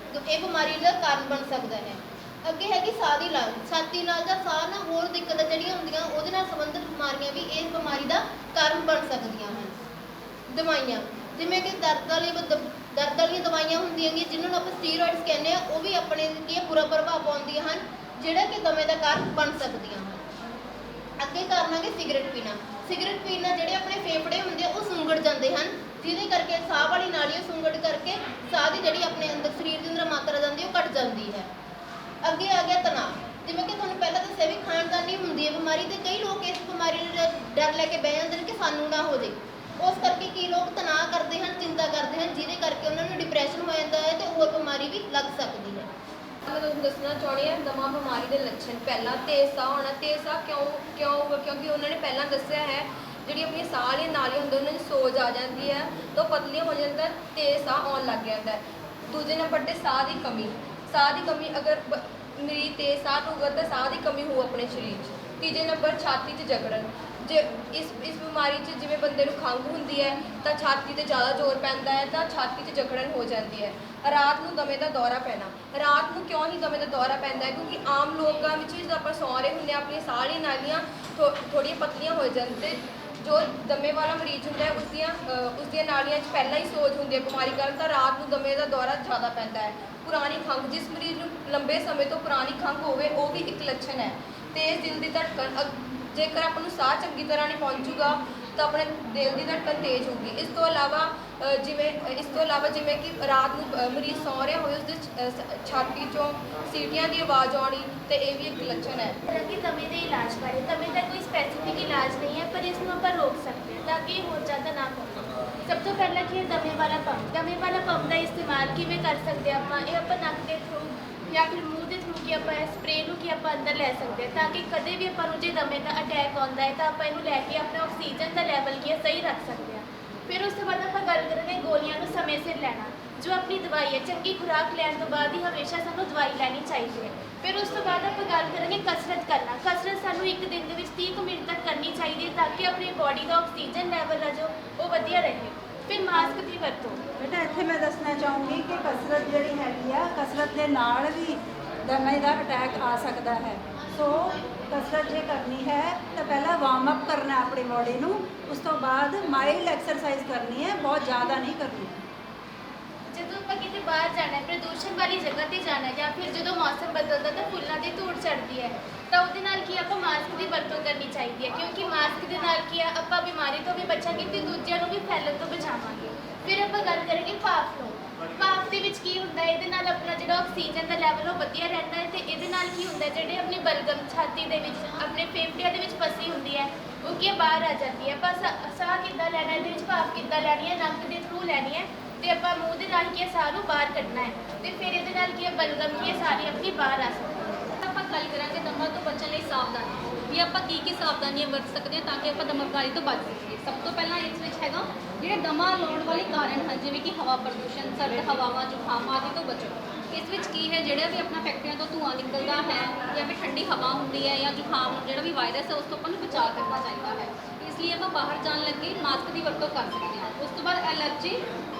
ਇਹ ਬਿਮਾਰੀ ਦਾ ਕਾਰਨ ਬਣ ਸਕਦਾ ਹੈ। ਅੱਗੇ ਹੈਗੀ ਸਾਹ ਦੀ ਲਾਜ, ਛਾਤੀ ਨਾਲ ਜਾਂ ਸਾਹ ਨਾਲ ਹੋਰ ਦਿੱਕਤਾਂ ਜਿਹੜੀਆਂ ਹੁੰਦੀਆਂ ਉਹਦੇ ਨਾਲ ਸੰਬੰਧਿਤ ਬਿਮਾਰੀਆਂ ਵੀ ਇਸ ਬਿਮਾਰੀ ਦਾ ਕਾਰਨ ਬਣ ਸਕਦੀਆਂ ਹਨ। ਦਵਾਈਆਂ ਜਿਵੇਂ ਕਿ ਦਰਦ ਵਾਲੀਆਂ ਦਵਾਈਆਂ ਹੁੰਦੀਆਂ ਨੇ ਜਿਨ੍ਹਾਂ ਨੂੰ ਆਪਾਂ ਸਟੀਰੋਇਡਸ ਕਹਿੰਦੇ ਆ, ਉਹ ਵੀ ਆਪਣੇ ਕੀ ਬੁਰਾ ਪ੍ਰਭਾਵ ਪਾਉਂਦੀਆਂ ਹਨ, ਜਿਹੜਾ ਕਿ ਦਮੇ ਦਾ ਕਾਰਨ ਬਣ ਸਕਦੀਆਂ ਹਨ। ਅੱਗੇ ਕਰਨਾਂਗੇ ਸਿਗਰਟ ਪੀਣਾ। ਸਿਗਰਟ ਪੀਣ ਨਾਲ ਜਿਹੜੇ ਆਪਣੇ ਫੇਫੜੇ ਹੁੰਦੇ ਆ ਉਹ ਸੁੰਗੜ ਜਾਂਦੇ ਹਨ, ਜਿਹਦੇ ਕਰਕੇ ਸਾਹ ਵਾਲੀ ਨਾਲੀ ਸੁੰਗੜ ਕਰਕੇ ਸਾਹ ਦੀ ਜਿਹੜੀ ਆਪਣੇ ਅੰਦਰ ਸਰੀਰ ਦੇ ਅੰਦਰ ਮਾਤਰਾ ਜਾਂਦੀ ਉਹ ਘਟ ਜਾਂਦੀ ਹੈ। ਅੱਗੇ ਆ ਗਿਆ ਤਣਾਅ। ਜਿਵੇਂ ਕਿ ਤੁਹਾਨੂੰ ਪਹਿਲਾਂ ਦੱਸਿਆ ਵੀ ਖਾਨਦਾਨੀ ਹੁੰਦੀ ਹੈ ਬਿਮਾਰੀ, ਤੇ ਕਈ ਲੋਕ ਇਸ ਬਿਮਾਰੀ ਨੂੰ ਡਰ ਲੈ ਕੇ ਬਹਿ ਜਾਂਦੇ ਨੇ ਕਿ ਸਾਨੂੰ ਨਾ ਹੋ ਜੇ। ਉਸ ਕਰਕੇ ਕੀ ਲੋਕ ਤਣਾਅ ਕਰਦੇ ਹਨ, ਚਿੰਤਾ ਕਰਦੇ ਹਨ, ਜਿਹਦੇ ਕਰਕੇ ਉਹਨਾਂ ਨੂੰ ਡਿਪਰੈਸ਼ਨ ਹੋ ਜਾਂਦਾ ਹੈ ਤੇ ਹੋਰ ਬਿਮਾਰੀ ਵੀ ਲੱਗ ਸਕਦੀ ਹੈ। ਮੈਂ ਤੁਹਾਨੂੰ ਦੱਸਣਾ ਚਾਹੁੰਦੀ ਹਾਂ ਦਮਾ ਬਿਮਾਰੀ ਦੇ ਲੱਛਣ। ਪਹਿਲਾਂ ਤੇਜ਼ ਸਾਹ ਹੋਣਾ। ਤੇਜ਼ ਸਾਹ ਕਿਉਂ ਹੋਊਗਾ? ਕਿਉਂਕਿ ਉਹਨਾਂ ਨੇ ਪਹਿਲਾਂ ਦੱਸਿਆ ਹੈ ਜਿਹੜੀ ਆਪਣੀ ਸਾਹ ਵਾਲੀਆਂ ਨਾਲੀਆਂ ਹੁੰਦੀਆਂ ਉਹਨਾਂ 'ਚ ਸੋਜ ਆ ਜਾਂਦੀ ਹੈ, ਤਾਂ ਪਤਲੀਆਂ ਹੋ ਜਾਂਦਾ, ਤੇਜ਼ ਸਾਹ ਆਉਣ ਲੱਗ ਜਾਂਦਾ। ਦੂਜੇ ਨੰਬਰ 'ਤੇ ਸਾਹ ਦੀ ਕਮੀ। ਸਾਹ ਦੀ ਕਮੀ ਅਗਰ ਮਰੀਜ਼ ਤੇਜ਼ ਸਾਹ ਲਊਗਾ ਤਾਂ ਸਾਹ ਦੀ ਕਮੀ ਹੋਊ ਆਪਣੇ ਸਰੀਰ 'ਚ। ਤੀਜੇ ਨੰਬਰ ਛਾਤੀ 'ਚ ਜਕੜਨ। ਜੇ ਇਸ ਬਿਮਾਰੀ 'ਚ ਜਿਵੇਂ ਬੰਦੇ ਨੂੰ ਖੰਘ ਹੁੰਦੀ ਹੈ ਤਾਂ ਛਾਤੀ 'ਤੇ ਜ਼ਿਆਦਾ ਜ਼ੋਰ ਪੈਂਦਾ ਹੈ ਤਾਂ ਛਾਤੀ 'ਚ ਜਕੜਨ ਹੋ ਜਾਂਦੀ ਹੈ। ਰਾਤ ਨੂੰ ਦਮੇ ਦਾ ਦੌਰਾ ਪੈਣਾ। ਰਾਤ ਨੂੰ ਕਿਉਂ ਹੀ ਦਮੇ ਦਾ ਦੌਰਾ ਪੈਂਦਾ ਹੈ? ਕਿਉਂਕਿ ਆਮ ਲੋਕਾਂ ਵਿੱਚ ਜਦੋਂ ਆਪਾਂ ਸੌਂ ਰਹੇ ਹੁੰਦੇ ਹਾਂ ਆਪਣੀਆਂ ਸਾਹ ਵਾਲੀਆਂ ਨਾਲੀਆਂ ਥੋੜ੍ਹੀਆਂ ਪਤਲੀਆਂ ਹੋ ਜਾਣ, ਤੇ ਜੋ ਦਮੇ ਵਾਲਾ ਮਰੀਜ਼ ਹੁੰਦਾ ਹੈ ਉਸਦੀਆਂ ਨਾਲੀਆਂ 'ਚ ਪਹਿਲਾਂ ਹੀ ਸੋਜ ਹੁੰਦੀ ਹੈ ਬਿਮਾਰੀ ਕਾਰਨ, ਤਾਂ ਰਾਤ ਨੂੰ ਦਮੇ ਦਾ ਦੌਰਾ ਜ਼ਿਆਦਾ ਪੈਂਦਾ ਹੈ। ਪੁਰਾਣੀ ਖੰਘ। ਜਿਸ ਮਰੀਜ਼ ਨੂੰ ਲੰਬੇ ਸਮੇਂ ਤੋਂ ਪੁਰਾਣੀ ਖੰਘ ਹੋਵੇ ਉਹ ਵੀ ਇੱਕ ਲੱਛਣ ਹੈ। ਤੇਜ਼ ਦਿਲ ਦੀ ਧੜਕਣ। ਜੇਕਰ ਆਪਾਂ ਨੂੰ ਸਾਹ ਚੰਗੀ ਤਰ੍ਹਾਂ ਨਹੀਂ ਪਹੁੰਚੂਗਾ ਤਾਂ ਆਪਣੇ ਦਿਲ ਦੀ ਧੜਕਨ ਤੇਜ਼ ਹੋਊਗੀ। ਇਸ ਤੋਂ ਇਲਾਵਾ ਜਿਵੇਂ ਕਿ ਰਾਤ ਨੂੰ ਮਰੀਜ਼ ਸੌਂ ਰਿਹਾ ਹੋਵੇ ਉਸਦੀ ਛਾਤੀ 'ਚੋਂ ਸੀਟੀਆਂ ਦੀ ਆਵਾਜ਼ ਆਉਣੀ, ਤੇ ਇਹ ਵੀ ਇੱਕ ਲੱਛਣ ਹੈ। ਕਿ ਦਮੇ ਦੇ ਇਲਾਜ ਬਾਰੇ, ਦਮੇ ਦਾ ਕੋਈ ਸਪੈਸੀਫਿਕ ਇਲਾਜ ਨਹੀਂ ਹੈ, ਪਰ ਇਸ ਨੂੰ ਆਪਾਂ ਰੋਕ ਸਕਦੇ ਹਾਂ ਤਾਂ ਕਿ ਹੋਰ ਜ਼ਿਆਦਾ ਨਾ ਹੋਵੇ। ਸਭ ਤੋਂ ਪਹਿਲਾਂ ਕੀ ਹੈ ਦਮੇ ਵਾਲਾ ਪੰਪ। ਦਮੇ ਵਾਲਾ ਪੰਪ ਦਾ ਇਸਤੇਮਾਲ ਕਿਵੇਂ ਕਰ ਸਕਦੇ ਹਾਂ ਆਪਾਂ? ਇਹ ਆਪਾਂ ਨੱਕ ਦੇ ਥਰੂ ਜਾਂ ਫਿਰ ਮੂੰਹ ਦੇ ਥਰੂ ਕਿ ਆਪਾਂ ਇਸ ਸਪਰੇਅ ਨੂੰ ਕਿ ਆਪਾਂ ਅੰਦਰ ਲੈ ਸਕਦੇ ਹਾਂ, ਤਾਂ ਕਿ ਕਦੇ ਵੀ ਆਪਾਂ ਨੂੰ ਜੇ ਦਮੇ ਦਾ ਅਟੈਕ ਆਉਂਦਾ ਹੈ ਤਾਂ ਆਪਾਂ ਇਹਨੂੰ ਲੈ ਕੇ ਆਪਣਾ ਆਕਸੀਜਨ ਦਾ ਲੈਵਲ ਕੀ ਹੈ ਸਹੀ ਰੱਖ ਸਕਦੇ ਹਾਂ। ਫਿਰ ਉਸ ਤੋਂ ਬਾਅਦ ਆਪਾਂ ਗੱਲ ਕਰਾਂਗੇ ਗੋਲੀਆਂ ਨੂੰ ਸਮੇਂ ਸਿਰ ਲੈਣਾ। ਜੋ ਆਪਣੀ ਦਵਾਈ ਹੈ ਚੰਗੀ ਖੁਰਾਕ ਲੈਣ ਤੋਂ ਬਾਅਦ ਹੀ ਹਮੇਸ਼ਾ ਸਾਨੂੰ ਦਵਾਈ ਲੈਣੀ ਚਾਹੀਦੀ ਹੈ। ਫਿਰ ਉਸ ਤੋਂ ਬਾਅਦ ਆਪਾਂ ਗੱਲ ਕਰਾਂਗੇ ਕਸਰਤ ਕਰਨਾ। ਕਸਰਤ ਸਾਨੂੰ ਇੱਕ ਦਿਨ ਦੇ ਵਿੱਚ 30 ਮਿੰਟ ਤੱਕ ਕਰਨੀ ਚਾਹੀਦੀ ਹੈ ਤਾਂ ਕਿ ਆਪਣੀ ਬਾਡੀ ਦਾ ਆਕਸੀਜਨ ਲੈਵਲ ਹੈ ਜੋ ਉਹ ਵਧੀਆ ਰਹੇ। ਫਿਰ ਮਾਸਕ ਦੀ ਵਰਤੋਂ। ਬੇਟਾ ਇੱਥੇ ਮੈਂ ਦੱਸਣਾ ਚਾਹੂੰਗੀ ਕਿ ਕਸਰਤ ਜਿਹੜੀ ਹੈਗੀ ਆ, ਕਸਰਤ ਦੇ ਨਾਲ ਵੀ ਦਮੇ ਦਾ ਅਟੈਕ ਆ ਸਕਦਾ ਹੈ। ਸੋ ਕਸਰਤ ਜੇ ਕਰਨੀ ਹੈ ਤਾਂ ਪਹਿਲਾਂ ਵਾਰਮ ਅਪ ਕਰਨਾ ਆਪਣੀ ਬਾਡੀ ਨੂੰ, ਉਸ ਤੋਂ ਬਾਅਦ ਮਾਈਲਡ ਐਕਸਰਸਾਈਜ਼ ਕਰਨੀ ਹੈ, ਬਹੁਤ ਜ਼ਿਆਦਾ ਨਹੀਂ ਕਰਨੀ। ਜਦੋਂ ਆਪਾਂ ਕਿਤੇ ਬਾਹਰ ਜਾਣਾ ਹੈ, ਪ੍ਰਦੂਸ਼ਣ ਵਾਲੀ ਜਗ੍ਹਾ ਤੇ ਜਾਣਾ ਹੈ, ਜਾਂ ਫਿਰ ਜਦੋਂ ਮੌਸਮ ਬਦਲਦਾ ਤਾਂ ਫੁੱਲਾਂ ਦੀ ਧੂੜ ਚੜ੍ਹਦੀ ਹੈ, ਤਾਂ ਉਹਦੇ ਨਾਲ ਕੀ ਆਪਾਂ ਮਾਸਕ ਦੀ ਵਰਤੋਂ ਕਰਨੀ ਚਾਹੀਦੀ ਹੈ, ਕਿਉਂਕਿ ਮਾਸਕ ਦੇ ਨਾਲ ਕੀ ਆ ਆਪਾਂ ਬਿਮਾਰੀ ਤੋਂ ਵੀ ਬਚਾਂਗੇ ਤੇ ਦੂਜਿਆਂ ਨੂੰ ਵੀ ਫੈਲਣ ਤੋਂ ਬਚਾਵਾਂਗੇ। ਫਿਰ ਆਪਾਂ ਗੱਲ ਕਰਾਂਗੇ ਭਾਫ਼ ਨੂੰ। ਭਾਫ਼ ਦੇ ਵਿੱਚ ਕੀ ਹੁੰਦਾ ਹੈ? ਇਹਦੇ ਨਾਲ ਆਪਣਾ ਜਿਹੜਾ ਆਕਸੀਜਨ ਦਾ ਲੈਵਲ ਉਹ ਵਧੀਆ ਰਹਿੰਦਾ ਹੈ, ਤੇ ਇਹਦੇ ਨਾਲ ਕੀ ਹੁੰਦਾ ਜਿਹੜੇ ਆਪਣੀ ਬਲਗਮ ਛਾਤੀ ਦੇ ਵਿੱਚ ਆਪਣੇ ਫੇਫੜਿਆਂ ਦੇ ਵਿੱਚ ਫਸੀ ਹੁੰਦੀ ਹੈ ਉਹ ਕੀ ਬਾਹਰ ਆ ਜਾਂਦੀ ਹੈ। ਆਪਾਂ ਸਾਹ ਕਿੱਦਾਂ ਲੈਣਾ, ਇਹਦੇ ਵਿੱਚ ਭਾਫ਼ ਕਿੱਦਾਂ ਲੈਣੀ ਹੈ? ਨੱਕ ਦੇ ਥਰੂ ਲੈਣੀ ਹੈ ਤੇ ਆਪਾਂ ਮੂੰਹ ਦੇ ਨਾਲ ਕੀ ਸਾਹ ਨੂੰ ਬਾਹਰ ਕੱਢਣਾ ਹੈ, ਤੇ ਫਿਰ ਇਹਦੇ ਨਾਲ ਕੀ ਬਲਗਮ ਕੀ ਸਾਰੀ ਆਪਣੀ ਬਾਹਰ ਆ ਸਕਦੀ ਹੈ। ਆਪਾਂ ਗੱਲ ਕਰਾਂਗੇ ਦਮਾ ਤੋਂ ਬਚਣ ਲਈ ਸਾਵਧਾਨੀ ਵੀ ਆਪਾਂ ਕੀ ਸਾਵਧਾਨੀਆਂ ਵਰਤ ਸਕਦੇ ਹਾਂ ਤਾਂ ਕਿ ਆਪਾਂ ਦਮਾ ਬਿਮਾਰੀ ਤੋਂ ਬਚ ਸਕੀਏ। ਸਭ ਤੋਂ ਪਹਿਲਾਂ ਇਸ ਵਿੱਚ ਹੈਗਾ ਜਿਹੜੇ ਦਮਾ ਲਾਉਣ ਵਾਲੇ ਕਾਰਨ ਹਨ, ਜਿਵੇਂ ਕਿ ਹਵਾ ਪ੍ਰਦੂਸ਼ਣ, ਸਰਦ ਹਵਾਵਾਂ, ਜ਼ੁਕਾਮ ਆਦਿ ਤੋਂ ਬਚੋ। ਇਸ ਵਿੱਚ ਕੀ ਹੈ ਜਿਹੜਾ ਵੀ ਆਪਣਾ ਫੈਕਟਰੀਆਂ ਤੋਂ ਧੂੰਆਂ ਨਿਕਲਦਾ ਹੈ ਜਾਂ ਫਿਰ ਠੰਡੀ ਹਵਾ ਹੁੰਦੀ ਹੈ ਜਾਂ ਜ਼ੁਕਾਮ ਜਿਹੜਾ ਵੀ ਵਾਇਰਸ ਹੈ ਉਸ ਤੋਂ ਆਪਾਂ ਨੂੰ ਬਚਾਅ ਕਰਨਾ ਚਾਹੀਦਾ ਹੈ। ਇਸ ਲਈ ਆਪਾਂ ਬਾਹਰ ਜਾਣ ਲੱਗੇ ਮਾਸਕ ਦੀ ਵਰਤੋਂ ਕਰ ਸਕਦੇ ਹਾਂ। ਉਸ ਤੋਂ ਬਾਅਦ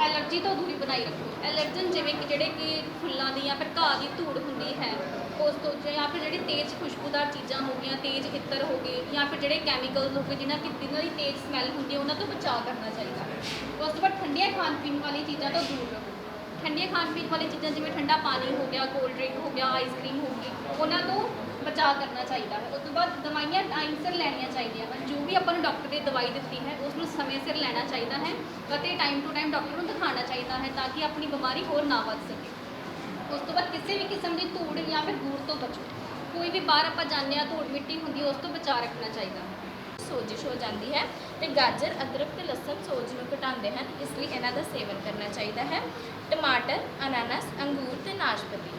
ਐਲਰਜੀ ਤੋਂ ਦੂਰੀ ਬਣਾਈ ਰੱਖੋ। ਐਲਰਜਨ ਜਿਵੇਂ ਕਿ ਜਿਹੜੇ ਕਿ ਫੁੱਲਾਂ ਦੀ ਜਾਂ ਫਿਰ ਘਾਹ ਦੀ ਧੂੜ ਹੁੰਦੀ ਹੈ ਉਸ ਤੋਂ, ਜਾਂ ਫਿਰ ਜਿਹੜੀ ਤੇਜ਼ ਖੁਸ਼ਬੂਦਾਰ ਚੀਜ਼ਾਂ ਹੋ ਗਈਆਂ, ਤੇਜ਼ ਇੱਤਰ ਹੋ ਗਏ, ਜਾਂ ਫਿਰ ਜਿਹੜੇ ਕੈਮੀਕਲਸ ਹੋ ਗਏ ਜਿਨ੍ਹਾਂ ਦੀ ਤੇਜ਼ ਸਮੈਲ ਹੁੰਦੀ ਹੈ ਉਹਨਾਂ ਤੋਂ ਬਚਾਅ ਕਰਨਾ ਚਾਹੀਦਾ ਹੈ। ਉਸ ਤੋਂ ਬਾਅਦ ਠੰਡੀਆਂ ਖਾਣ ਪੀਣ ਵਾਲੀ ਚੀਜ਼ਾਂ ਤੋਂ ਦੂਰ ਰਹੋ। ਠੰਡੀਆਂ ਖਾਣ ਪੀਣ ਵਾਲੀ ਚੀਜ਼ਾਂ ਜਿਵੇਂ ਠੰਡਾ ਪਾਣੀ ਹੋ ਗਿਆ, ਕੋਲਡ ਡਰਿੰਕ ਹੋ ਗਿਆ, ਆਈਸਕ੍ਰੀਮ ਹੋ ਗਈ, ਉਹਨਾਂ ਤੋਂ ਬਚਾਅ ਕਰਨਾ ਚਾਹੀਦਾ ਹੈ। ਉਸ ਤੋਂ ਬਾਅਦ ਦਵਾਈਆਂ ਟਾਈਮ ਸਿਰ ਲੈਣੀਆਂ ਚਾਹੀਦੀਆਂ ਹਨ। ਜੋ ਵੀ ਆਪਾਂ ਨੂੰ ਡਾਕਟਰ ਨੇ ਦਵਾਈ ਦਿੱਤੀ ਹੈ ਉਸ ਨੂੰ ਸਮੇਂ ਸਿਰ ਲੈਣਾ ਚਾਹੀਦਾ ਹੈ ਅਤੇ ਟਾਈਮ ਟੂ ਟਾਈਮ ਡਾਕਟਰ ਨੂੰ ਦਿਖਾਉਣਾ ਚਾਹੀਦਾ ਹੈ ਤਾਂ ਕਿ ਆਪਣੀ ਬਿਮਾਰੀ ਹੋਰ ਨਾ ਵੱਧ ਸਕੇ। ਉਸ ਤੋਂ ਬਾਅਦ ਕਿਸੇ ਵੀ ਕਿਸਮ ਦੀ ਧੂੜ ਜਾਂ ਫਿਰ ਗੂੜ ਤੋਂ ਬਚੋ। ਕੋਈ ਵੀ ਬਾਹਰ ਆਪਾਂ ਜਾਂਦੇ ਹਾਂ ਧੂੜ ਮਿੱਟੀ ਹੁੰਦੀ ਹੈ ਉਸ ਤੋਂ ਬਚਾਅ ਰੱਖਣਾ ਚਾਹੀਦਾ ਹੈ। ਸੋਜਿਸ਼ ਹੋ ਜਾਂਦੀ ਹੈ ਤੇ ਗਾਜਰ, ਅਦਰਕ ਤੇ ਲਸਣ ਸੋਜ ਨੂੰ ਘਟਾਉਂਦੇ ਹਨ, ਇਸ ਲਈ ਇਹਨਾਂ ਦਾ ਸੇਵਨ ਕਰਨਾ ਚਾਹੀਦਾ ਹੈ। ਟਮਾਟਰ, ਅਨਾਨਾਸ, ਅੰਗੂਰ ਤੇ ਨਾਸ਼ਪਾਤੀ,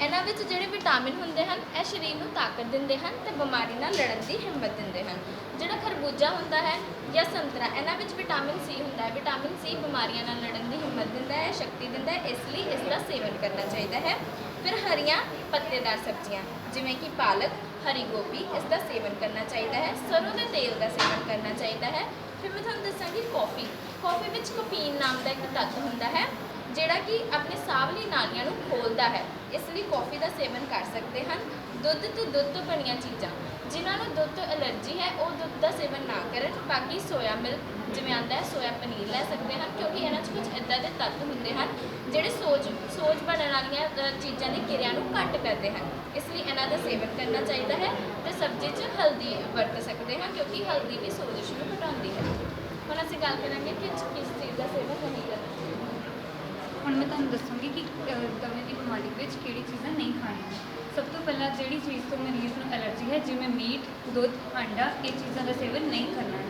ਇਹਨਾਂ ਵਿੱਚ ਜਿਹੜੇ ਵਿਟਾਮਿਨ ਹੁੰਦੇ ਹਨ ਇਹ ਸਰੀਰ ਨੂੰ ਤਾਕਤ ਦਿੰਦੇ ਹਨ ਤੇ ਬਿਮਾਰੀ ਨਾਲ ਲੜਨ ਦੀ ਹਿੰਮਤ ਦਿੰਦੇ ਹਨ। ਜਿਹੜਾ ਖਰਬੂਜਾ ਹੁੰਦਾ ਹੈ ਜਾਂ ਸੰਤਰਾ, ਇਹਨਾਂ ਵਿੱਚ ਵਿਟਾਮਿਨ ਸੀ ਹੁੰਦਾ ਹੈ। ਵਿਟਾਮਿਨ ਸੀ ਬਿਮਾਰੀਆਂ ਨਾਲ ਲੜਨ ਦੀ ਹਿੰਮਤ ਦਿੰਦਾ ਹੈ, ਸ਼ਕਤੀ ਦਿੰਦਾ ਹੈ, ਇਸ ਲਈ ਇਸ ਦਾ ਸੇਵਨ ਕਰਨਾ ਚਾਹੀਦਾ ਹੈ। ਫਿਰ ਹਰੀਆਂ ਪੱਤੇਦਾਰ ਸਬਜ਼ੀਆਂ ਜਿਵੇਂ ਕਿ ਪਾਲਕ, ਹਰੀ ਗੋਭੀ, ਇਸ ਦਾ ਸੇਵਨ ਕਰਨਾ ਚਾਹੀਦਾ ਹੈ। ਸਰੋਂ ਦੇ ਤੇਲ ਦਾ ਸੇਵਨ ਕਰਨਾ ਚਾਹੀਦਾ ਹੈ। ਫਿਰ ਮੈਂ ਤੁਹਾਨੂੰ ਦੱਸਾਂਗੀ ਕੌਫੀ ਵਿੱਚ ਕੈਫੀਨ ਨਾਮ ਦਾ ਇੱਕ ਤੱਤ ਹੁੰਦਾ ਹੈ ਜਿਹੜਾ ਕਿ ਆਪਣੇ ਸਾਹ ਵਾਲੀ ਨਾਲੀਆਂ ਨੂੰ ਖੋਲ੍ਹਦਾ ਹੈ, ਇਸ ਲਈ ਕੌਫੀ ਦਾ ਸੇਵਨ ਕਰ ਸਕਦੇ ਹਨ। ਦੁੱਧ ਤੇ ਦੁੱਧ ਤੋਂ ਬਣੀਆਂ ਚੀਜ਼ਾਂ, ਜਿਨ੍ਹਾਂ ਨੂੰ ਦੁੱਧ ਤੋਂ ਐਲਰਜੀ ਹੈ ਉਹ ਦੁੱਧ ਦਾ ਸੇਵਨ ਨਾ ਕਰਨ। ਬਾਕੀ ਸੋਇਆ ਮਿਲਕ ਜਿਵੇਂ ਆਉਂਦਾ ਹੈ ਸੋਇਆ ਪਨੀਰ ਲੈ ਸਕਦੇ ਹਨ, ਕਿਉਂਕਿ ਇਹਨਾਂ 'ਚ ਕੁਝ ਇੱਦਾਂ ਦੇ ਤੱਤ ਹੁੰਦੇ ਹਨ ਜਿਹੜੇ ਸੋਜ ਬਣਨ ਵਾਲੀਆਂ ਚੀਜ਼ਾਂ ਦੀ ਕਿਰਿਆ ਨੂੰ ਘੱਟ ਕਰਦੇ ਹਨ। ਇਸ ਲਈ ਇਹਨਾਂ ਦਾ ਸੇਵਨ ਕਰਨਾ ਚਾਹੀਦਾ ਹੈ। ਤੇ ਸਬਜ਼ੀ 'ਚ ਹਲਦੀ ਵਰਤ ਸਕਦੇ ਹਾਂ, ਕਿਉਂਕਿ ਹਲਦੀ ਵੀ ਸੋਜਸ਼ ਨੂੰ ਘਟਾਉਂਦੀ ਹੈ। ਹੁਣ ਅਸੀਂ ਗੱਲ ਕਰਾਂਗੇ ਕਿ ਕਿਸ ਚੀਜ਼ ਦਾ ਸੇਵਨ ਨਹੀਂ ਕਰਨਾ ਚਾਹੀਦਾ। ਹੁਣ ਮੈਂ ਤੁਹਾਨੂੰ ਦੱਸੂੰਗੀ ਕਿ ਦਮੇ ਦੀ ਬਿਮਾਰੀ ਵਿੱਚ ਕਿਹੜੀ ਚੀਜ਼ਾਂ ਨਹੀਂ ਖਾਣੀਆਂ। ਸਭ ਤੋਂ ਪਹਿਲਾਂ ਜਿਹੜੀ ਚੀਜ਼ ਤੋਂ ਮਰੀਜ਼ ਨੂੰ ਐਲਰਜੀ ਹੈ, ਜਿਵੇਂ ਮੀਟ, ਦੁੱਧ, ਅੰਡਾ, ਇਹ ਚੀਜ਼ਾਂ ਦਾ ਸੇਵਨ ਨਹੀਂ ਕਰਨਾ ਹੈ।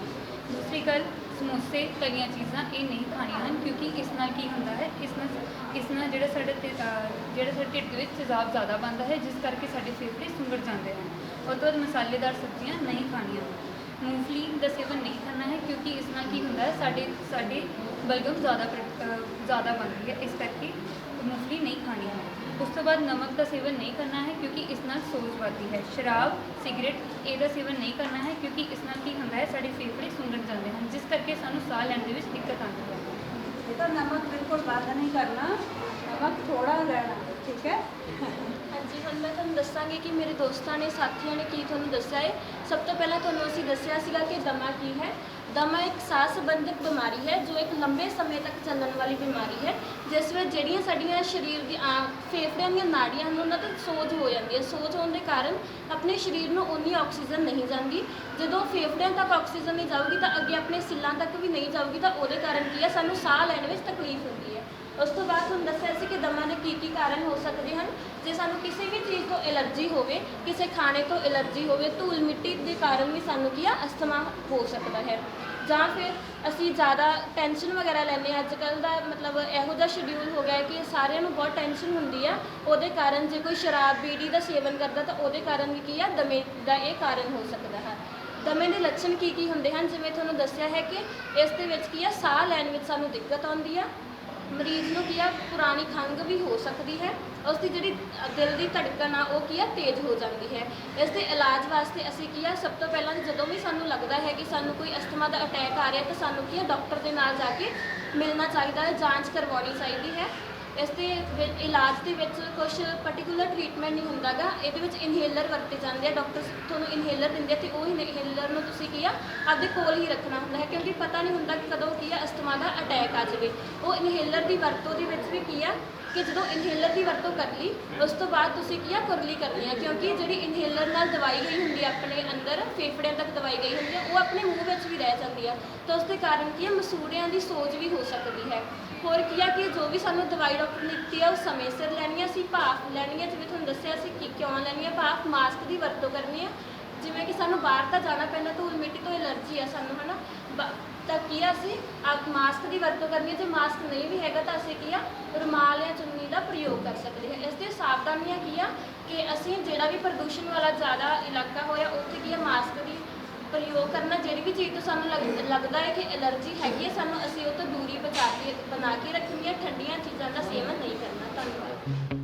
ਦੂਸਰੀ ਗੱਲ, ਸਮੋਸੇ, ਤਲੀਆਂ ਚੀਜ਼ਾਂ ਇਹ ਨਹੀਂ ਖਾਣੀਆਂ ਹਨ, ਕਿਉਂਕਿ ਇਸ ਨਾਲ ਕੀ ਹੁੰਦਾ ਹੈ, ਇਸ ਨਾਲ ਜਿਹੜਾ ਸਾਡੇ ਢਿੱਡ ਦੇ ਵਿੱਚ ਤੇਜ਼ਾਬ ਜ਼ਿਆਦਾ ਬਣਦਾ ਹੈ, ਜਿਸ ਕਰਕੇ ਸਾਡੇ ਫੇਫੜੇ ਸੁੰਗੜ ਜਾਂਦੇ ਹਨ। ਉਸ ਤੋਂ ਬਾਅਦ ਮਸਾਲੇਦਾਰ ਸਬਜ਼ੀਆਂ ਨਹੀਂ ਖਾਣੀਆਂ। ਮੂੰਗਫਲੀ ਦਾ ਸੇਵਨ ਨਹੀਂ ਕਰਨਾ ਹੈ, ਕਿਉਂਕਿ ਇਸ ਨਾਲ ਕੀ ਹੁੰਦਾ ਹੈ, ਸਾਡੇ ਬਲਗਮ ਜ਼ਿਆਦਾ ਬਣਦੀ ਹੈ, ਇਸ ਕਰਕੇ ਮੂੰਗਫਲੀ ਨਹੀਂ ਖਾਣੀ ਹੈ। ਉਸ ਤੋਂ ਬਾਅਦ ਨਮਕ ਦਾ ਸੇਵਨ ਨਹੀਂ ਕਰਨਾ ਹੈ, ਕਿਉਂਕਿ ਇਸ ਨਾਲ ਸੋਜ ਵੱਧਦੀ ਹੈ। ਸ਼ਰਾਬ, ਸਿਗਰਟ ਇਹਦਾ ਸੇਵਨ ਨਹੀਂ ਕਰਨਾ ਹੈ, ਕਿਉਂਕਿ ਇਸ ਨਾਲ ਕੀ ਹੁੰਦਾ ਹੈ, ਸਾਡੇ ਫੇਫੜੇ ਸੁੰਗੜ ਜਾਂਦੇ ਹਨ, ਜਿਸ ਕਰਕੇ ਸਾਨੂੰ ਸਾਹ ਲੈਣ ਦੇ ਵਿੱਚ ਦਿੱਕਤ ਆਉਂਦੀ ਹੈ। बेटा नमक बिल्कुल बंद नहीं करना, नमक थोड़ा लेना, ठीक है। ਹਾਂਜੀ, ਹੁਣ ਮੈਂ ਤੁਹਾਨੂੰ ਦੱਸਾਂਗੀ ਕਿ ਮੇਰੇ ਦੋਸਤਾਂ ਨੇ, ਸਾਥੀਆਂ ਨੇ ਕੀ ਤੁਹਾਨੂੰ ਦੱਸਿਆ ਹੈ। ਸਭ ਤੋਂ ਪਹਿਲਾਂ ਤੁਹਾਨੂੰ ਅਸੀਂ ਦੱਸਿਆ ਸੀਗਾ ਕਿ ਦਮਾ ਕੀ ਹੈ। ਦਮਾ ਇੱਕ ਸਾਹ ਸੰਬੰਧਿਤ ਬਿਮਾਰੀ ਹੈ, ਜੋ ਇੱਕ ਲੰਬੇ ਸਮੇਂ ਤੱਕ ਚੱਲਣ ਵਾਲੀ ਬਿਮਾਰੀ ਹੈ, ਜਿਸ ਵਿੱਚ ਜਿਹੜੀਆਂ ਸਾਡੀਆਂ ਸਰੀਰ ਦੀ ਫੇਫੜਿਆਂ ਦੀਆਂ ਨਾੜੀਆਂ ਹਨ, ਉਹਨਾਂ 'ਤੇ ਸੋਜ ਹੋ ਜਾਂਦੀ ਹੈ। ਸੋਜ ਹੋਣ ਦੇ ਕਾਰਨ ਆਪਣੇ ਸਰੀਰ ਨੂੰ ਉਨੀ ਆਕਸੀਜਨ ਨਹੀਂ ਜਾਂਦੀ। ਜਦੋਂ ਫੇਫੜਿਆਂ ਤੱਕ ਆਕਸੀਜਨ ਨਹੀਂ ਜਾਊਗੀ ਤਾਂ ਅੱਗੇ ਆਪਣੇ ਸਿੱਲਾਂ ਤੱਕ ਵੀ ਨਹੀਂ ਜਾਊਗੀ, ਤਾਂ ਉਹਦੇ ਕਾਰਨ ਕੀ ਹੈ, ਸਾਨੂੰ ਸਾਹ ਲੈਣ ਵਿੱਚ ਤਕਲੀਫ ਹੁੰਦੀ ਹੈ। ਉਸ ਤੋਂ ਬਾਅਦ ਤੁਹਾਨੂੰ ਦੱਸਿਆ ਸੀ ਕਿ ਦਮਾ ਦੇ ਕੀ ਕਾਰਨ ਹੋ ਸਕਦੇ ਹਨ। ਜੇ ਸਾਨੂੰ ਕਿਸੇ ਵੀ ਚੀਜ਼ ਤੋਂ ਐਲਰਜੀ ਹੋਵੇ, ਕਿਸੇ ਖਾਣੇ ਤੋਂ ਐਲਰਜੀ ਹੋਵੇ, ਧੂਲ ਮਿੱਟੀ ਦੇ ਕਾਰਨ ਵੀ ਸਾਨੂੰ ਕੀ ਆ, ਅਸਥਮਾ ਹੋ ਸਕਦਾ ਹੈ। ਜਾਂ ਫਿਰ ਅਸੀਂ ਜ਼ਿਆਦਾ ਟੈਨਸ਼ਨ ਵਗੈਰਾ ਲੈਂਦੇ ਹਾਂ। ਅੱਜ ਕੱਲ੍ਹ ਦਾ ਮਤਲਬ ਇਹੋ ਜਿਹਾ ਸ਼ਡਿਊਲ ਹੋ ਗਿਆ ਹੈ ਕਿ ਸਾਰਿਆਂ ਨੂੰ ਬਹੁਤ ਟੈਨਸ਼ਨ ਹੁੰਦੀ ਆ। ਉਹਦੇ ਕਾਰਨ ਜੇ ਕੋਈ ਸ਼ਰਾਬ ਬੀੜੀ ਦਾ ਸੇਵਨ ਕਰਦਾ ਤਾਂ ਉਹਦੇ ਕਾਰਨ ਵੀ ਕੀ ਆ, ਦਮੇ ਦਾ ਇਹ ਕਾਰਨ ਹੋ ਸਕਦਾ ਹੈ। ਦਮੇ ਦੇ ਲੱਛਣ ਕੀ ਹੁੰਦੇ ਹਨ, ਜਿਵੇਂ ਤੁਹਾਨੂੰ ਦੱਸਿਆ ਹੈ ਕਿ ਇਸ ਦੇ ਵਿੱਚ ਕੀ ਆ, ਸਾਹ ਲੈਣ ਵਿੱਚ ਸਾਨੂੰ ਦਿੱਕਤ ਆਉਂਦੀ ਆ। ਮਰੀਜ਼ ਨੂੰ ਕੀ ਆ, ਪੁਰਾਣੀ ਖੰਘ ਵੀ ਹੋ ਸਕਦੀ ਹੈ। ਉਸ ਦੀ ਜਿਹੜੀ ਦਿਲ ਦੀ ਧੜਕਣ ਆ ਉਹ ਕੀ ਆ, ਤੇਜ਼ ਹੋ ਜਾਂਦੀ ਹੈ। ਇਸ ਦੇ ਇਲਾਜ ਵਾਸਤੇ ਅਸੀਂ ਕੀ ਆ, ਸਭ ਤੋਂ ਪਹਿਲਾਂ ਜਦੋਂ ਵੀ ਸਾਨੂੰ ਲੱਗਦਾ ਹੈ ਕਿ ਸਾਨੂੰ ਕੋਈ ਅਸਥਮਾ ਦਾ ਅਟੈਕ ਆ ਰਿਹਾ ਤਾਂ ਸਾਨੂੰ ਕੀ ਆ, ਡਾਕਟਰ ਦੇ ਨਾਲ ਜਾ ਕੇ ਮਿਲਣਾ ਚਾਹੀਦਾ ਹੈ, ਜਾਂਚ ਕਰਵਾਉਣੀ ਚਾਹੀਦੀ ਹੈ। ਇਸ ਦੇ ਇਲਾਜ ਦੇ ਵਿੱਚ ਕੁਝ ਪਾਰਟਿਕੂਲਰ ਟ੍ਰੀਟਮੈਂਟ ਨਹੀਂ ਹੁੰਦਾ ਗਾ। ਇਹਦੇ ਵਿੱਚ ਇਨਹੇਲਰ ਵਰਤੇ ਜਾਂਦੇ ਆ। ਡਾਕਟਰ ਤੁਹਾਨੂੰ ਇਨਹੇਲਰ ਦਿੰਦੇ ਆ ਤੇ ਉਹ ਇਨਹੇਲਰ ਨੂੰ ਤੁਸੀਂ ਕੀ ਆ, ਆਪਦੇ ਕੋਲ ਹੀ ਰੱਖਣਾ ਹੁੰਦਾ ਹੈ, ਕਿਉਂਕਿ ਪਤਾ ਨਹੀਂ ਹੁੰਦਾ ਕਿ ਕਦੋਂ ਕੀ ਆ, ਅਸਥਮਾ ਦਾ ਅਟੈਕ ਆ ਜਾਵੇ। ਉਹ ਇਨਹੇਲਰ ਦੀ ਵਰਤੋਂ ਦੇ ਵਿੱਚ ਵੀ ਕੀ ਆ ਕਿ ਜਦੋਂ ਇਨਹੇਲਰ ਦੀ ਵਰਤੋਂ ਕਰ ਲਈ ਉਸ ਤੋਂ ਬਾਅਦ ਤੁਸੀਂ ਕੀ ਆ, ਕੁਰਲੀ ਕਰਨੀ ਆ, ਕਿਉਂਕਿ ਜਿਹੜੀ ਇਨਹੇਲਰ ਨਾਲ ਦਵਾਈ ਗਈ ਹੁੰਦੀ ਆ ਆਪਣੇ ਅੰਦਰ ਫੇਫੜਿਆਂ ਤੱਕ ਦਵਾਈ ਗਈ ਹੁੰਦੀ ਆ, ਉਹ ਆਪਣੇ ਮੂੰਹ ਵਿੱਚ ਵੀ ਰਹਿ ਜਾਂਦੀ ਆ, ਤਾਂ ਉਸ ਦੇ ਕਾਰਨ ਕੀ ਆ, ਮਸੂੜਿਆਂ ਦੀ ਸੋਜ ਵੀ ਹੋ ਸਕਦੀ ਹੈ। ਹੋਰ ਕੀ ਆ ਕਿ ਜੋ ਵੀ ਸਾਨੂੰ ਦਵਾਈ ਡਾਕਟਰ ਨੇ ਦਿੱਤੀ ਆ ਉਹ ਸਮੇਂ ਸਿਰ ਲੈਣੀ ਆ। ਅਸੀਂ ਭਾਫ਼ ਲੈਣੀ ਆ, ਜਿਵੇਂ ਤੁਹਾਨੂੰ ਦੱਸਿਆ ਸੀ ਕਿ ਕਿਉਂ ਲੈਣੀ ਆ ਭਾਫ਼। ਮਾਸਕ ਦੀ ਵਰਤੋਂ ਕਰਨੀ ਆ, ਜਿਵੇਂ ਕਿ ਸਾਨੂੰ ਬਾਹਰ ਤਾਂ ਜਾਣਾ ਪੈਂਦਾ, ਧੂਲ ਮਿੱਟੀ ਤੋਂ ਐਲਰਜੀ ਆ ਸਾਨੂੰ, ਹੈ ਨਾ, ਤਾਂ ਕੀ ਆ, ਅਸੀਂ ਮਾਸਕ ਦੀ ਵਰਤੋਂ ਕਰਨੀ ਹੈ। ਜੇ ਮਾਸਕ ਨਹੀਂ ਵੀ ਹੈਗਾ ਤਾਂ ਅਸੀਂ ਕੀ ਆ, ਰੁਮਾਲ ਜਾਂ ਚੁੰਨੀ ਦਾ ਪ੍ਰਯੋਗ ਕਰ ਸਕਦੇ ਹਾਂ। ਇਸ ਦੀਆਂ ਸਾਵਧਾਨੀਆਂ ਕੀ ਆ ਕਿ ਅਸੀਂ ਜਿਹੜਾ ਵੀ ਪ੍ਰਦੂਸ਼ਣ ਵਾਲਾ ਜ਼ਿਆਦਾ ਇਲਾਕਾ ਹੋਇਆ ਉੱਥੇ ਕੀ ਆ, ਮਾਸਕ ਦੀ ਪ੍ਰਯੋਗ ਕਰਨਾ। ਜਿਹੜੀ ਵੀ ਚੀਜ਼ ਤੋਂ ਸਾਨੂੰ ਲੱਗਦਾ ਹੈ ਕਿ ਐਲਰਜੀ ਹੈਗੀ ਹੈ, ਸਾਨੂੰ ਅਸੀਂ ਉਹ ਤੋਂ ਦੂਰੀ ਬਣਾ ਕੇ ਰੱਖਣੀ ਹੈ। ਠੰਡੀਆਂ ਚੀਜ਼ਾਂ ਦਾ ਸੇਵਨ ਨਹੀਂ ਕਰਨਾ। ਧੰਨਵਾਦ।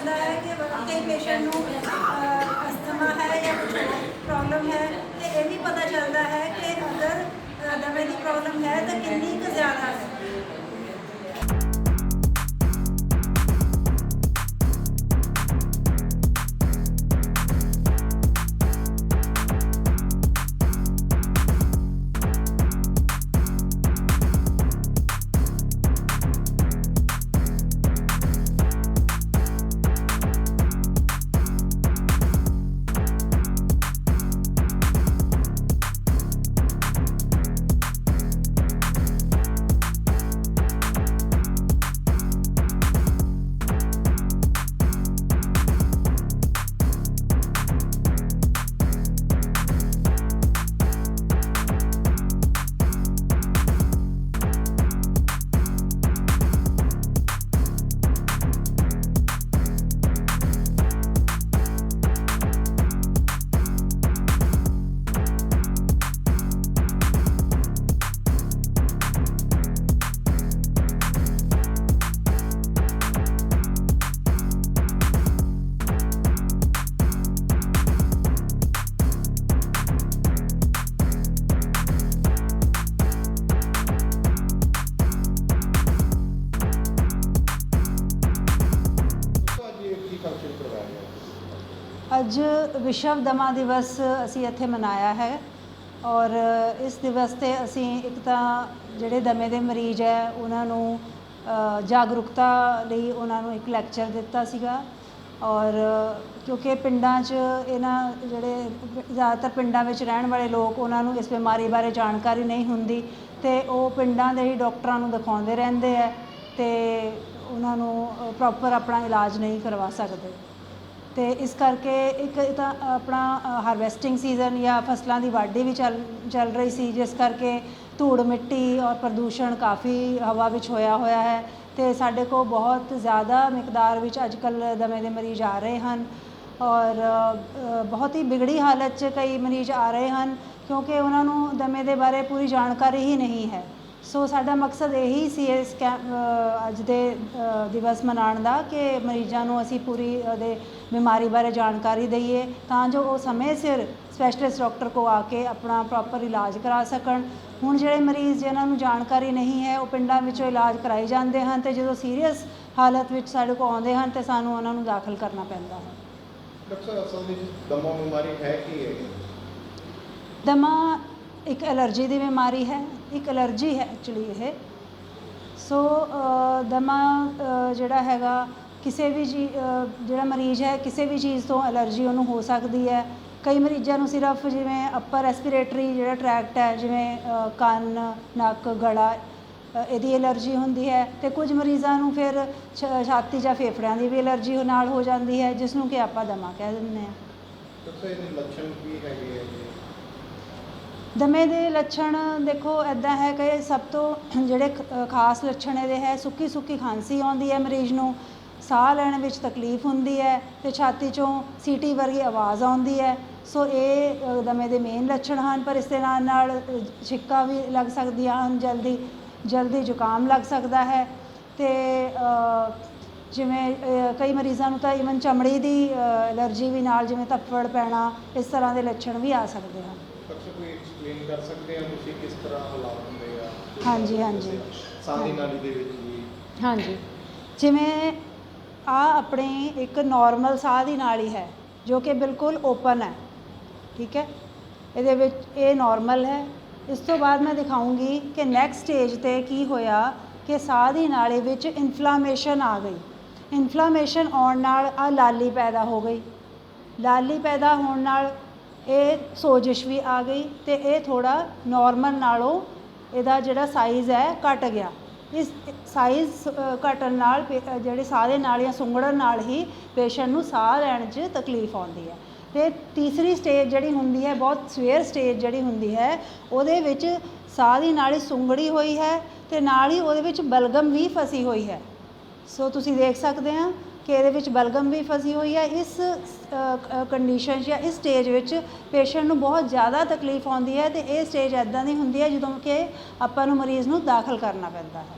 ਚੱਲਦਾ ਹੈ ਕਿ ਕਈ ਪੇਸ਼ੈਂਟ ਨੂੰ ਅਸਥਮਾ ਹੈ ਜਾਂ ਕੁਝ ਪ੍ਰੋਬਲਮ ਹੈ, ਤੇ ਇਹ ਵੀ ਪਤਾ ਚੱਲਦਾ ਹੈ ਕਿ ਅਗਰ ਦਮੇ ਦੀ ਪ੍ਰੋਬਲਮ ਹੈ ਤਾਂ ਕਿੰਨੀ ਕੁ ਜ਼ਿਆਦਾ ਹੈ। ਅੱਜ ਵਿਸ਼ਵ ਦਮਾ ਦਿਵਸ ਅਸੀਂ ਇੱਥੇ ਮਨਾਇਆ ਹੈ, ਔਰ ਇਸ ਦਿਵਸ 'ਤੇ ਅਸੀਂ ਇੱਕ ਤਾਂ ਜਿਹੜੇ ਦਮੇ ਦੇ ਮਰੀਜ਼ ਹੈ ਉਹਨਾਂ ਨੂੰ ਜਾਗਰੂਕਤਾ ਲਈ ਉਹਨਾਂ ਨੂੰ ਇੱਕ ਲੈਕਚਰ ਦਿੱਤਾ ਸੀਗਾ। ਔਰ ਕਿਉਂਕਿ ਪਿੰਡਾਂ 'ਚ ਇਹਨਾਂ ਜਿਹੜੇ ਜ਼ਿਆਦਾਤਰ ਪਿੰਡਾਂ ਵਿੱਚ ਰਹਿਣ ਵਾਲੇ ਲੋਕ, ਉਹਨਾਂ ਨੂੰ ਇਸ ਬਿਮਾਰੀ ਬਾਰੇ ਜਾਣਕਾਰੀ ਨਹੀਂ ਹੁੰਦੀ, ਅਤੇ ਉਹ ਪਿੰਡਾਂ ਦੇ ਹੀ ਡਾਕਟਰਾਂ ਨੂੰ ਦਿਖਾਉਂਦੇ ਰਹਿੰਦੇ ਹੈ ਅਤੇ ਉਹਨਾਂ ਨੂੰ ਪ੍ਰੋਪਰ ਆਪਣਾ ਇਲਾਜ ਨਹੀਂ ਕਰਵਾ ਸਕਦੇ। ਅਤੇ ਇਸ ਕਰਕੇ ਇੱਕ ਤਾਂ ਆਪਣਾ ਹਾਰਵੈਸਟਿੰਗ ਸੀਜ਼ਨ ਜਾਂ ਫਸਲਾਂ ਦੀ ਵਾਢੀ ਵੀ ਚੱਲ ਰਹੀ ਸੀ, ਜਿਸ ਕਰਕੇ ਧੂੜ ਮਿੱਟੀ ਔਰ ਪ੍ਰਦੂਸ਼ਣ ਕਾਫੀ ਹਵਾ ਵਿੱਚ ਹੋਇਆ ਹੈ, ਅਤੇ ਸਾਡੇ ਕੋਲ ਬਹੁਤ ਜ਼ਿਆਦਾ ਮਿਕਦਾਰ ਵਿੱਚ ਅੱਜ ਕੱਲ੍ਹ ਦਮੇ ਦੇ ਮਰੀਜ਼ ਆ ਰਹੇ ਹਨ। ਔਰ ਬਹੁਤ ਹੀ ਵਿਗੜੀ ਹਾਲਤ 'ਚ ਕਈ ਮਰੀਜ਼ ਆ ਰਹੇ ਹਨ, ਕਿਉਂਕਿ ਉਹਨਾਂ ਨੂੰ ਦਮੇ ਦੇ ਬਾਰੇ ਪੂਰੀ ਜਾਣਕਾਰੀ ਹੀ ਨਹੀਂ ਹੈ। ਸੋ ਸਾਡਾ ਮਕਸਦ ਇਹੀ ਸੀ ਇਸ ਅੱਜ ਦੇ ਦਿਵਸ ਮਨਾਉਣ ਦਾ, ਕਿ ਮਰੀਜ਼ਾਂ ਨੂੰ ਅਸੀਂ ਪੂਰੀ ਉਹਦੇ ਬਿਮਾਰੀ ਬਾਰੇ ਜਾਣਕਾਰੀ ਦਈਏ, ਤਾਂ ਜੋ ਉਹ ਸਮੇਂ ਸਿਰ ਸਪੈਸ਼ਲਿਸਟ ਡਾਕਟਰ ਕੋਲ ਆ ਕੇ ਆਪਣਾ ਪ੍ਰੋਪਰ ਇਲਾਜ ਕਰਾ ਸਕਣ। ਹੁਣ ਜਿਹੜੇ ਮਰੀਜ਼ ਜਿਨ੍ਹਾਂ ਨੂੰ ਜਾਣਕਾਰੀ ਨਹੀਂ ਹੈ, ਉਹ ਪਿੰਡਾਂ ਵਿੱਚੋਂ ਇਲਾਜ ਕਰਾਈ ਜਾਂਦੇ ਹਨ, ਅਤੇ ਜਦੋਂ ਸੀਰੀਅਸ ਹਾਲਤ ਵਿੱਚ ਸਾਡੇ ਕੋਲ ਆਉਂਦੇ ਹਨ ਤਾਂ ਸਾਨੂੰ ਉਹਨਾਂ ਨੂੰ ਦਾਖਲ ਕਰਨਾ ਪੈਂਦਾ ਹੈ। ਡਾਕਟਰ ਅਸਲ ਵਿੱਚ ਦਮਾ ਬਿਮਾਰੀ ਹੈ ਕੀ ਹੈ? ਦਮਾ ਇੱਕ ਐਲਰਜੀ ਦੀ ਬਿਮਾਰੀ ਹੈ, ਇੱਕ ਐਲਰਜੀ ਹੈ ਐਕਚੁਅਲੀ ਇਹ। ਸੋ ਦਮਾ ਜਿਹੜਾ ਹੈਗਾ ਕਿਸੇ ਵੀ ਜਿਹੜਾ ਮਰੀਜ਼ ਹੈ ਕਿਸੇ ਵੀ ਚੀਜ਼ ਤੋਂ ਐਲਰਜੀ ਉਹਨੂੰ ਹੋ ਸਕਦੀ ਹੈ। ਕਈ ਮਰੀਜ਼ਾਂ ਨੂੰ ਸਿਰਫ ਜਿਵੇਂ ਅੱਪਰ ਰੈਸਪੀਰੇਟਰੀ ਜਿਹੜਾ ਟਰੈਕਟ ਹੈ, ਜਿਵੇਂ ਕੰਨ, ਨੱਕ, ਗਲਾ, ਇਹਦੀ ਐਲਰਜੀ ਹੁੰਦੀ ਹੈ, ਅਤੇ ਕੁਝ ਮਰੀਜ਼ਾਂ ਨੂੰ ਫਿਰ ਛਾਤੀ ਜਾਂ ਫੇਫੜਿਆਂ ਦੀ ਵੀ ਐਲਰਜੀ ਨਾਲ ਹੋ ਜਾਂਦੀ ਹੈ, ਜਿਸ ਨੂੰ ਕਿ ਆਪਾਂ ਦਮਾ ਕਹਿ ਦਿੰਦੇ ਹਾਂ। ਇਹਦੇ ਲੱਛਣ ਕੀ ਹੈਗੇ ਹੈ? ਦਮੇ ਦੇ ਲੱਛਣ ਦੇਖੋ ਇੱਦਾਂ ਹੈ ਕਿ ਸਭ ਤੋਂ ਜਿਹੜੇ ਖਾਸ ਲੱਛਣ ਇਹਦੇ ਹੈ, ਸੁੱਕੀ ਸੁੱਕੀ ਖਾਂਸੀ ਆਉਂਦੀ ਹੈ ਮਰੀਜ਼ ਨੂੰ, ਸਾਹ ਲੈਣ ਵਿੱਚ ਤਕਲੀਫ ਹੁੰਦੀ ਹੈ, ਅਤੇ ਛਾਤੀ 'ਚੋਂ ਸੀਟੀ ਵਰਗੀ ਆਵਾਜ਼ ਆਉਂਦੀ ਹੈ। ਸੋ ਇਹ ਦਮੇ ਦੇ ਮੇਨ ਲੱਛਣ ਹਨ। ਪਰ ਇਸ ਦੇ ਨਾਲ ਨਾਲ ਛਿੱਕਾਂ ਵੀ ਲੱਗ ਸਕਦੀਆਂ ਹਨ, ਜਲਦੀ ਜ਼ੁਕਾਮ ਲੱਗ ਸਕਦਾ ਹੈ, ਅਤੇ ਜਿਵੇਂ ਕਈ ਮਰੀਜ਼ਾਂ ਨੂੰ ਤਾਂ ਈਵਨ ਚਮੜੀ ਦੀ ਐਲਰਜੀ ਵੀ ਨਾਲ, ਜਿਵੇਂ ਧੱਫੜ ਪੈਣਾ, ਇਸ ਤਰ੍ਹਾਂ ਦੇ ਲੱਛਣ ਵੀ ਆ ਸਕਦੇ ਹਨ। ਕੋਈ ਐਕਸਪਲੇਨ ਕਰ ਸਕਦੇ ਹੋ ਤੁਸੀਂ ਕਿਸ ਤਰ੍ਹਾਂ ਹਾਲਾਤ ਹੁੰਦੇ ਆ? ਹਾਂਜੀ ਸਾਹ ਦੀ ਨਾਲੀ ਦੇ ਵਿੱਚ ਵੀ? ਹਾਂਜੀ, ਜਿਵੇਂ ਆਪਣੀ ਇੱਕ ਨੋਰਮਲ ਸਾਹ ਦੀ ਨਾਲੀ ਹੈ ਜੋ ਕਿ ਬਿਲਕੁਲ ਓਪਨ ਹੈ, ਠੀਕ ਹੈ, ਇਹਦੇ ਵਿੱਚ ਇਹ ਨੋਰਮਲ ਹੈ। ਇਸ ਤੋਂ ਬਾਅਦ ਮੈਂ ਦਿਖਾਊਂਗੀ ਕਿ ਨੈਕਸਟ ਸਟੇਜ 'ਤੇ ਕੀ ਹੋਇਆ, ਕਿ ਸਾਹ ਦੀ ਨਾਲੀ ਵਿੱਚ ਇਨਫਲਾਮੇਸ਼ਨ ਆ ਗਈ। ਇਨਫਲਾਮੇਸ਼ਨ ਆਉਣ ਨਾਲ ਲਾਲੀ ਪੈਦਾ ਹੋ ਗਈ। ਲਾਲੀ ਪੈਦਾ ਹੋਣ ਨਾਲ ਇਹ ਸੋਜਿਸ਼ ਵੀ ਆ ਗਈ, ਅਤੇ ਇਹ ਥੋੜ੍ਹਾ ਨੋਰਮਲ ਨਾਲੋਂ ਇਹਦਾ ਜਿਹੜਾ ਸਾਈਜ਼ ਹੈ ਘਟ ਗਿਆ। ਇਸ ਸਾਈਜ਼ ਘਟਣ ਨਾਲ ਜਿਹੜੇ ਸਾਹ ਦੇ ਨਾਲੀਆਂ ਸੁੰਗੜਨ ਨਾਲ ਹੀ ਪੇਸ਼ੈਂਟ ਨੂੰ ਸਾਹ ਲੈਣ 'ਚ ਤਕਲੀਫ ਆਉਂਦੀ ਹੈ। ਅਤੇ ਤੀਸਰੀ ਸਟੇਜ ਜਿਹੜੀ ਹੁੰਦੀ ਹੈ, ਬਹੁਤ ਸਵੇਅਰ ਸਟੇਜ ਜਿਹੜੀ ਹੁੰਦੀ ਹੈ, ਉਹਦੇ ਵਿੱਚ ਸਾਹ ਦੀ ਨਾਲੀ ਸੁੰਗੜੀ ਹੋਈ ਹੈ, ਅਤੇ ਨਾਲ ਹੀ ਉਹਦੇ ਵਿੱਚ ਬਲਗਮ ਵੀ ਫਸੀ ਹੋਈ ਹੈ। ਸੋ ਤੁਸੀਂ ਦੇਖ ਸਕਦੇ ਹਾਂ ਕਿ ਇਹਦੇ ਵਿੱਚ ਬਲਗਮ ਵੀ ਫਸੀ ਹੋਈ ਹੈ। ਇਸ ਕੰਡੀਸ਼ਨ ਜਾਂ ਇਸ ਸਟੇਜ ਵਿੱਚ ਪੇਸ਼ੈਂਟ ਨੂੰ ਬਹੁਤ ਜ਼ਿਆਦਾ ਤਕਲੀਫ ਆਉਂਦੀ ਹੈ, ਅਤੇ ਇਹ ਸਟੇਜ ਇੱਦਾਂ ਦੀ ਹੁੰਦੀ ਹੈ ਜਦੋਂ ਕਿ ਆਪਾਂ ਨੂੰ ਮਰੀਜ਼ ਨੂੰ ਦਾਖਲ ਕਰਨਾ ਪੈਂਦਾ ਹੈ।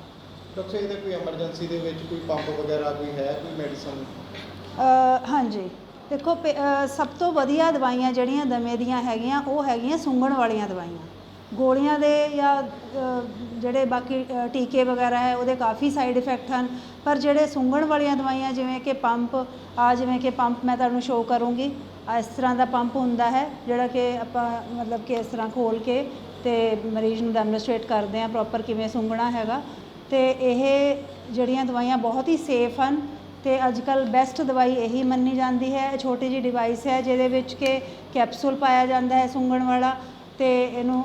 ਡਾਕਟਰ ਇਹਦੇ ਕੋਈ ਐਮਰਜੈਂਸੀ ਦੇ ਵਿੱਚ ਕੋਈ ਪੰਪ ਵਗੈਰਾ ਕੋਈ ਹੈ, ਕੋਈ ਮੈਡੀਸਨ? ਹਾਂਜੀ ਦੇਖੋ ਸਭ ਤੋਂ ਵਧੀਆ ਦਵਾਈਆਂ ਜਿਹੜੀਆਂ ਦਮੇ ਦੀਆਂ ਹੈਗੀਆਂ ਉਹ ਹੈਗੀਆਂ ਸੁੰਘਣ ਵਾਲੀਆਂ ਦਵਾਈਆਂ। ਗੋਲੀਆਂ ਦੇ ਜਾਂ ਜਿਹੜੇ ਬਾਕੀ ਟੀਕੇ ਵਗੈਰਾ ਹੈ ਉਹਦੇ ਕਾਫੀ ਸਾਈਡ ਇਫੈਕਟ ਹਨ, ਪਰ ਜਿਹੜੇ ਸੁੰਘਣ ਵਾਲੀਆਂ ਦਵਾਈਆਂ ਜਿਵੇਂ ਕਿ ਪੰਪ ਜਿਵੇਂ ਕਿ ਪੰਪ ਮੈਂ ਤੁਹਾਨੂੰ ਸ਼ੋਅ ਕਰੂੰਗੀ, ਇਸ ਤਰ੍ਹਾਂ ਦਾ ਪੰਪ ਹੁੰਦਾ ਹੈ ਜਿਹੜਾ ਕਿ ਆਪਾਂ ਮਤਲਬ ਕਿ ਇਸ ਤਰ੍ਹਾਂ ਖੋਲ੍ਹ ਕੇ ਅਤੇ ਮਰੀਜ਼ ਨੂੰ ਡੈਮੋਨਸਟ੍ਰੇਟ ਕਰਦੇ ਹਾਂ ਪ੍ਰੋਪਰ ਕਿਵੇਂ ਸੁੰਘਣਾ ਹੈਗਾ। ਅਤੇ ਇਹ ਜਿਹੜੀਆਂ ਦਵਾਈਆਂ ਬਹੁਤ ਹੀ ਸੇਫ ਹਨ ਅਤੇ ਅੱਜ ਕੱਲ੍ਹ ਬੈਸਟ ਦਵਾਈ ਇਹੀ ਮੰਨੀ ਜਾਂਦੀ ਹੈ। ਛੋਟੀ ਜਿਹੀ ਡਿਵਾਈਸ ਹੈ ਜਿਹਦੇ ਵਿੱਚ ਕਿ ਕੈਪਸੂਲ ਪਾਇਆ ਜਾਂਦਾ ਹੈ ਸੁੰਘਣ ਵਾਲਾ ਅਤੇ ਇਹਨੂੰ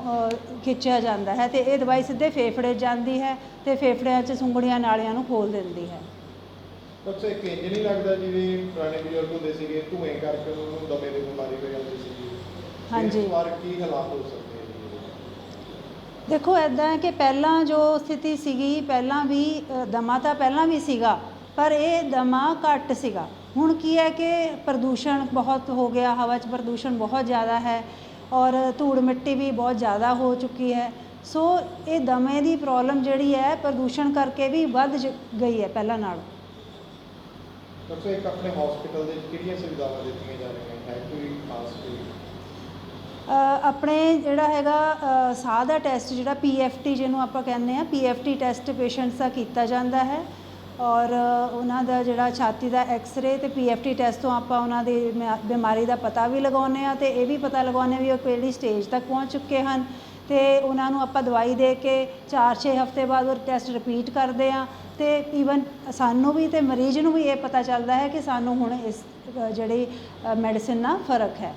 ਖਿੱਚਿਆ ਜਾਂਦਾ ਹੈ ਅਤੇ ਇਹ ਦਵਾਈ ਸਿੱਧੇ ਫੇਫੜੇ 'ਚ ਜਾਂਦੀ ਹੈ ਅਤੇ ਫੇਫੜਿਆਂ 'ਚ ਸੁੰਗੜੀਆਂ ਨਾਲੀਆਂ ਨੂੰ ਖੋਲ੍ਹ ਦਿੰਦੀ ਹੈ। ਡਾਕਟਰ ਇੱਕ ਇੰਜ ਨਹੀਂ ਲੱਗਦਾ ਜਿਵੇਂ ਪੁਰਾਣੇ ਬਜ਼ੁਰਗ ਹੁੰਦੇ ਸੀਗੇ ਧੂਏ ਕਰਕੇ ਉਹਨਾਂ ਨੂੰ ਦਮੇ ਦੀ ਬਿਮਾਰੀ ਹੋ ਜਾਂਦੀ ਸੀਗੀ? ਹਾਂਜੀ। ਇਸ ਵਾਰ ਕੀ ਹਾਲਾਤ ਹੋ ਸਕਦੇ ਨੇ? ਦੇਖੋ ਇੱਦਾਂ ਹੈ ਕਿ ਪਹਿਲਾਂ ਜੋ ਸਥਿਤੀ ਸੀਗੀ, ਪਹਿਲਾਂ ਵੀ ਦਮਾ ਤਾਂ ਪਹਿਲਾਂ ਵੀ ਸੀਗਾ ਪਰ ਇਹ ਦਮਾ ਘੱਟ ਸੀਗਾ। ਹੁਣ ਕੀ ਹੈ ਕਿ ਪ੍ਰਦੂਸ਼ਣ ਬਹੁਤ ਹੋ ਗਿਆ, ਹਵਾ 'ਚ ਪ੍ਰਦੂਸ਼ਣ ਬਹੁਤ ਜ਼ਿਆਦਾ ਹੈ ਔਰ ਧੂੜ ਮਿੱਟੀ ਵੀ ਬਹੁਤ ਜ਼ਿਆਦਾ ਹੋ ਚੁੱਕੀ ਹੈ। ਸੋ ਇਹ ਦਮੇ ਦੀ ਪ੍ਰੋਬਲਮ ਜਿਹੜੀ ਹੈ ਪ੍ਰਦੂਸ਼ਣ ਕਰਕੇ ਵੀ ਵੱਧ ਗਈ ਹੈ ਪਹਿਲਾਂ ਨਾਲੋਂ। ਡਾਕਟਰ ਇੱਕ ਆਪਣੇ ਹਸਪੀਟਲ ਦੇ ਕਿਹੜੀਆਂ ਸੁਵਿਧਾਵਾਂ ਦਿੱਤੀਆਂ ਜਾ ਰਹੀਆਂ ਹੈ, ਕੋਈ ਖਾਸ ਕੋਈ? ਆਪਣੇ ਜਿਹੜਾ ਹੈਗਾ ਸਾਹ ਦਾ ਟੈਸਟ ਜਿਹੜਾ PFT ਜਿਹਨੂੰ ਆਪਾਂ ਕਹਿੰਦੇ ਹਾਂ, PFT ਟੈਸਟ ਪੇਸ਼ੈਂਟਸ ਦਾ ਕੀਤਾ ਜਾਂਦਾ ਹੈ ਔਰ ਉਹਨਾਂ ਦਾ ਜਿਹੜਾ ਛਾਤੀ ਦਾ ਐਕਸਰੇ ਅਤੇ PFT ਟੈਸਟ ਤੋਂ ਆਪਾਂ ਉਹਨਾਂ ਦੀ ਬਿਮਾਰੀ ਦਾ ਪਤਾ ਵੀ ਲਗਾਉਂਦੇ ਹਾਂ ਅਤੇ ਇਹ ਵੀ ਪਤਾ ਲਗਾਉਂਦੇ ਵੀ ਉਹ ਕਿਹੜੀ ਸਟੇਜ ਤੱਕ ਪਹੁੰਚ ਚੁੱਕੇ ਹਨ ਅਤੇ ਉਹਨਾਂ ਨੂੰ ਆਪਾਂ ਦਵਾਈ ਦੇ ਕੇ 4-6 ਹਫ਼ਤੇ ਬਾਅਦ ਉਹ ਟੈਸਟ ਰਿਪੀਟ ਕਰਦੇ ਹਾਂ ਅਤੇ ਈਵਨ ਸਾਨੂੰ ਵੀ ਅਤੇ ਮਰੀਜ਼ ਨੂੰ ਵੀ ਇਹ ਪਤਾ ਚੱਲਦਾ ਹੈ ਕਿ ਸਾਨੂੰ ਹੁਣ ਇਸ ਜਿਹੜੀ ਮੈਡੀਸਿਨ ਨਾਲ ਫਰਕ ਹੈ।